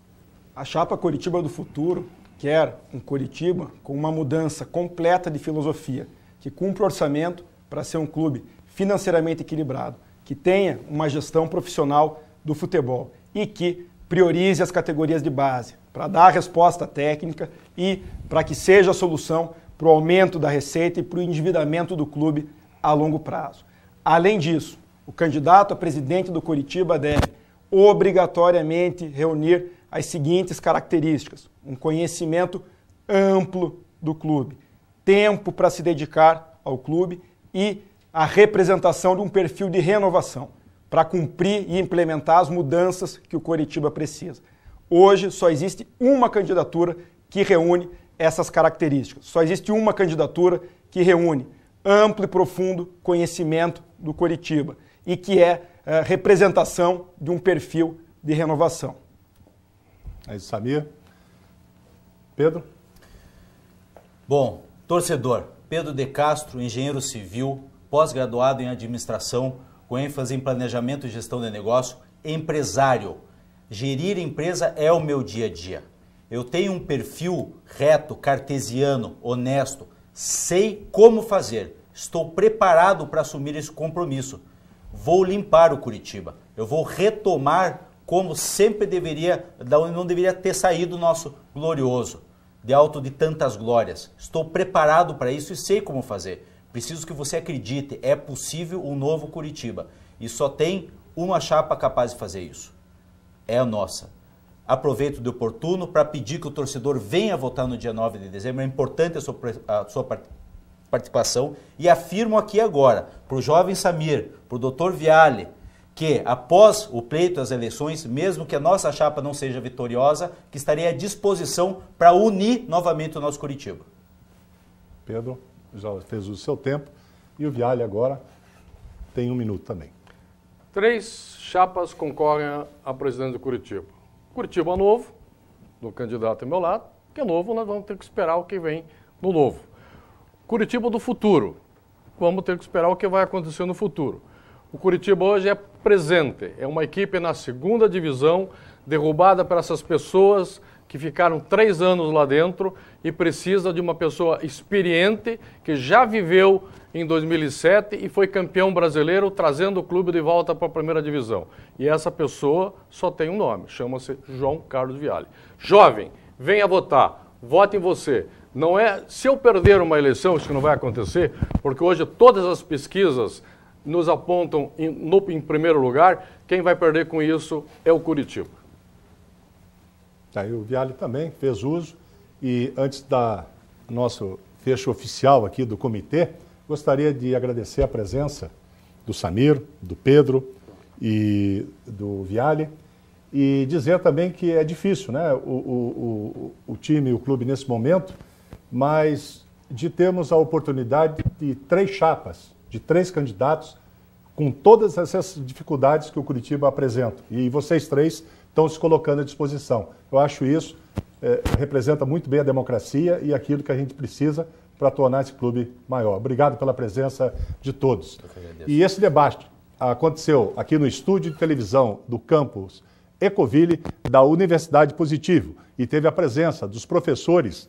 A chapa Coritiba do Futuro quer um Coritiba com uma mudança completa de filosofia, que cumpra o orçamento para ser um clube financeiramente equilibrado, que tenha uma gestão profissional do futebol e que priorize as categorias de base para dar a resposta técnica e para que seja a solução para o aumento da receita e para o endividamento do clube a longo prazo. Além disso, o candidato a presidente do Coritiba deve obrigatoriamente reunir as seguintes características: um conhecimento amplo do clube, tempo para se dedicar ao clube e a representação de um perfil de renovação para cumprir e implementar as mudanças que o Coritiba precisa. Hoje só existe uma candidatura que reúne essas características. Só existe uma candidatura que reúne amplo e profundo conhecimento do Coritiba e que é a representação de um perfil de renovação. É isso, Samir. Pedro? Bom, torcedor, Pedro de Castro, engenheiro civil, pós-graduado em administração, com ênfase em planejamento e gestão de negócio, empresário. Gerir empresa é o meu dia a dia. Eu tenho um perfil reto, cartesiano, honesto, sei como fazer, estou preparado para assumir esse compromisso. Vou limpar o Coritiba, eu vou retomar como sempre deveria, da onde não deveria ter saído o nosso glorioso, de alto de tantas glórias. Estou preparado para isso e sei como fazer. Preciso que você acredite, é possível um novo Coritiba. E só tem uma chapa capaz de fazer isso. É a nossa. Aproveito de oportuno para pedir que o torcedor venha votar no dia 9 de dezembro. É importante a sua participação. E afirmo aqui agora, para o jovem Samir, para o Dr. Viale, que após o pleito das eleições, mesmo que a nossa chapa não seja vitoriosa, que estarei à disposição para unir novamente o nosso Coritiba. Pedro já fez o seu tempo e o Viale agora tem 1 minuto também. 3 chapas concorrem a presidente do Coritiba. Coritiba novo, do candidato ao meu lado, que é novo, nós vamos ter que esperar o que vem no novo. Coritiba do futuro, vamos ter que esperar o que vai acontecer no futuro. O Coritiba hoje é presente, é uma equipe na 2ª divisão, derrubada por essas pessoas que ficaram 3 anos lá dentro e precisa de uma pessoa experiente que já viveu em 2007 e foi campeão brasileiro, trazendo o clube de volta para a 1ª divisão. E essa pessoa só tem um nome, chama-se João Carlos Viale. Jovem, venha votar, vote em você. Não é, se eu perder uma eleição, isso não vai acontecer, porque hoje todas as pesquisas nos apontam em primeiro lugar, quem vai perder com isso é o Coritiba. Aí o Viale também fez uso e antes da nosso fecho oficial aqui do comitê, gostaria de agradecer a presença do Samir, do Pedro e do Viale e dizer também que é difícil, né, o time e o clube nesse momento, mas de termos a oportunidade de 3 chapas, de 3 candidatos, com todas essas dificuldades que o Coritiba apresenta. E vocês 3 estão se colocando à disposição. Eu acho isso representa muito bem a democracia e aquilo que a gente precisa para tornar esse clube maior. Obrigado pela presença de todos. E esse debate aconteceu aqui no estúdio de televisão do campus Ecoville da Universidade Positivo e teve a presença dos professores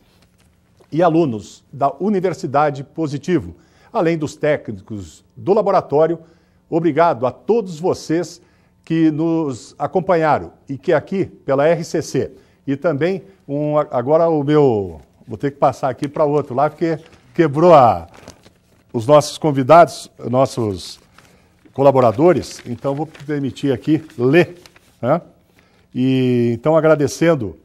e alunos da Universidade Positivo, além dos técnicos do laboratório. Obrigado a todos vocês que nos acompanharam e que aqui pela RCC e também agora o meu, vou ter que passar aqui para o outro lá porque quebrou os nossos convidados, nossos colaboradores, então vou permitir aqui ler, né? E então, agradecendo,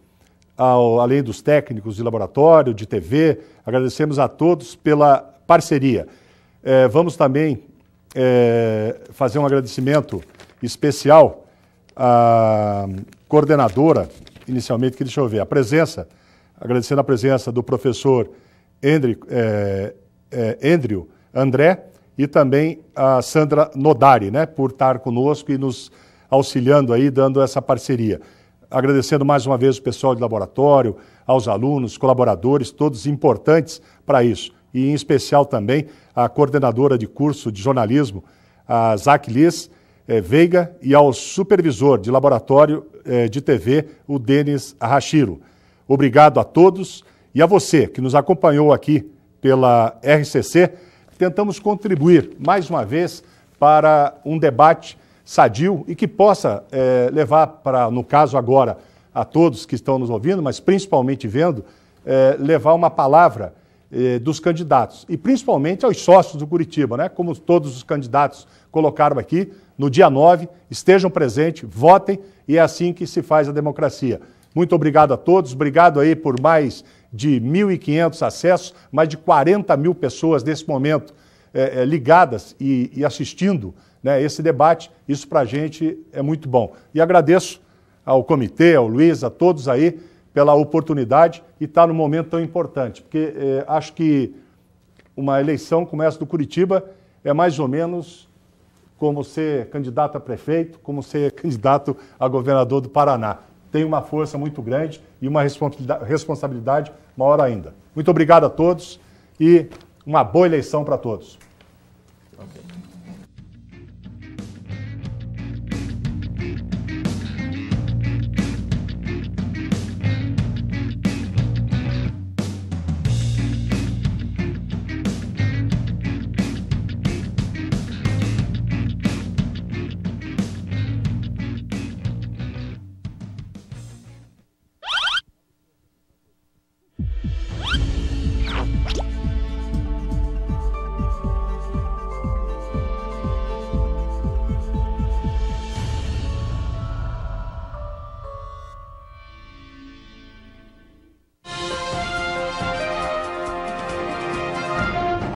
além dos técnicos de laboratório, de TV, agradecemos a todos pela parceria. Vamos também fazer um agradecimento especial à coordenadora, inicialmente, que deixa eu ver, agradecendo a presença do professor Andrew André e também a Sandra Nodari, né, por estar conosco e nos auxiliando aí, dando essa parceria. Agradecendo mais uma vez o pessoal de laboratório, aos alunos, colaboradores, todos importantes para isso. E em especial também a coordenadora de curso de jornalismo, a Zac Liz Veiga, e ao supervisor de laboratório de TV, o Denis Hashiro. Obrigado a todos e a você que nos acompanhou aqui pela RCC. Tentamos contribuir mais uma vez para um debate sadio e que possa levar para, no caso agora, a todos que estão nos ouvindo, mas principalmente vendo, levar uma palavra dos candidatos e principalmente aos sócios do Curitiba, né? Como todos os candidatos colocaram aqui, no dia 9, estejam presentes, votem e é assim que se faz a democracia. Muito obrigado a todos, obrigado aí por mais de 1.500 acessos, mais de 40 mil pessoas nesse momento ligadas e assistindo, né, esse debate. Isso para a gente é muito bom. E agradeço ao comitê, ao Luiz, a todos aí pela oportunidade e estar num momento tão importante, porque acho que uma eleição como essa do Curitiba é mais ou menos como ser candidato a prefeito, como ser candidato a governador do Paraná. Tem uma força muito grande e uma responsabilidade maior ainda. Muito obrigado a todos e uma boa eleição para todos. Okay.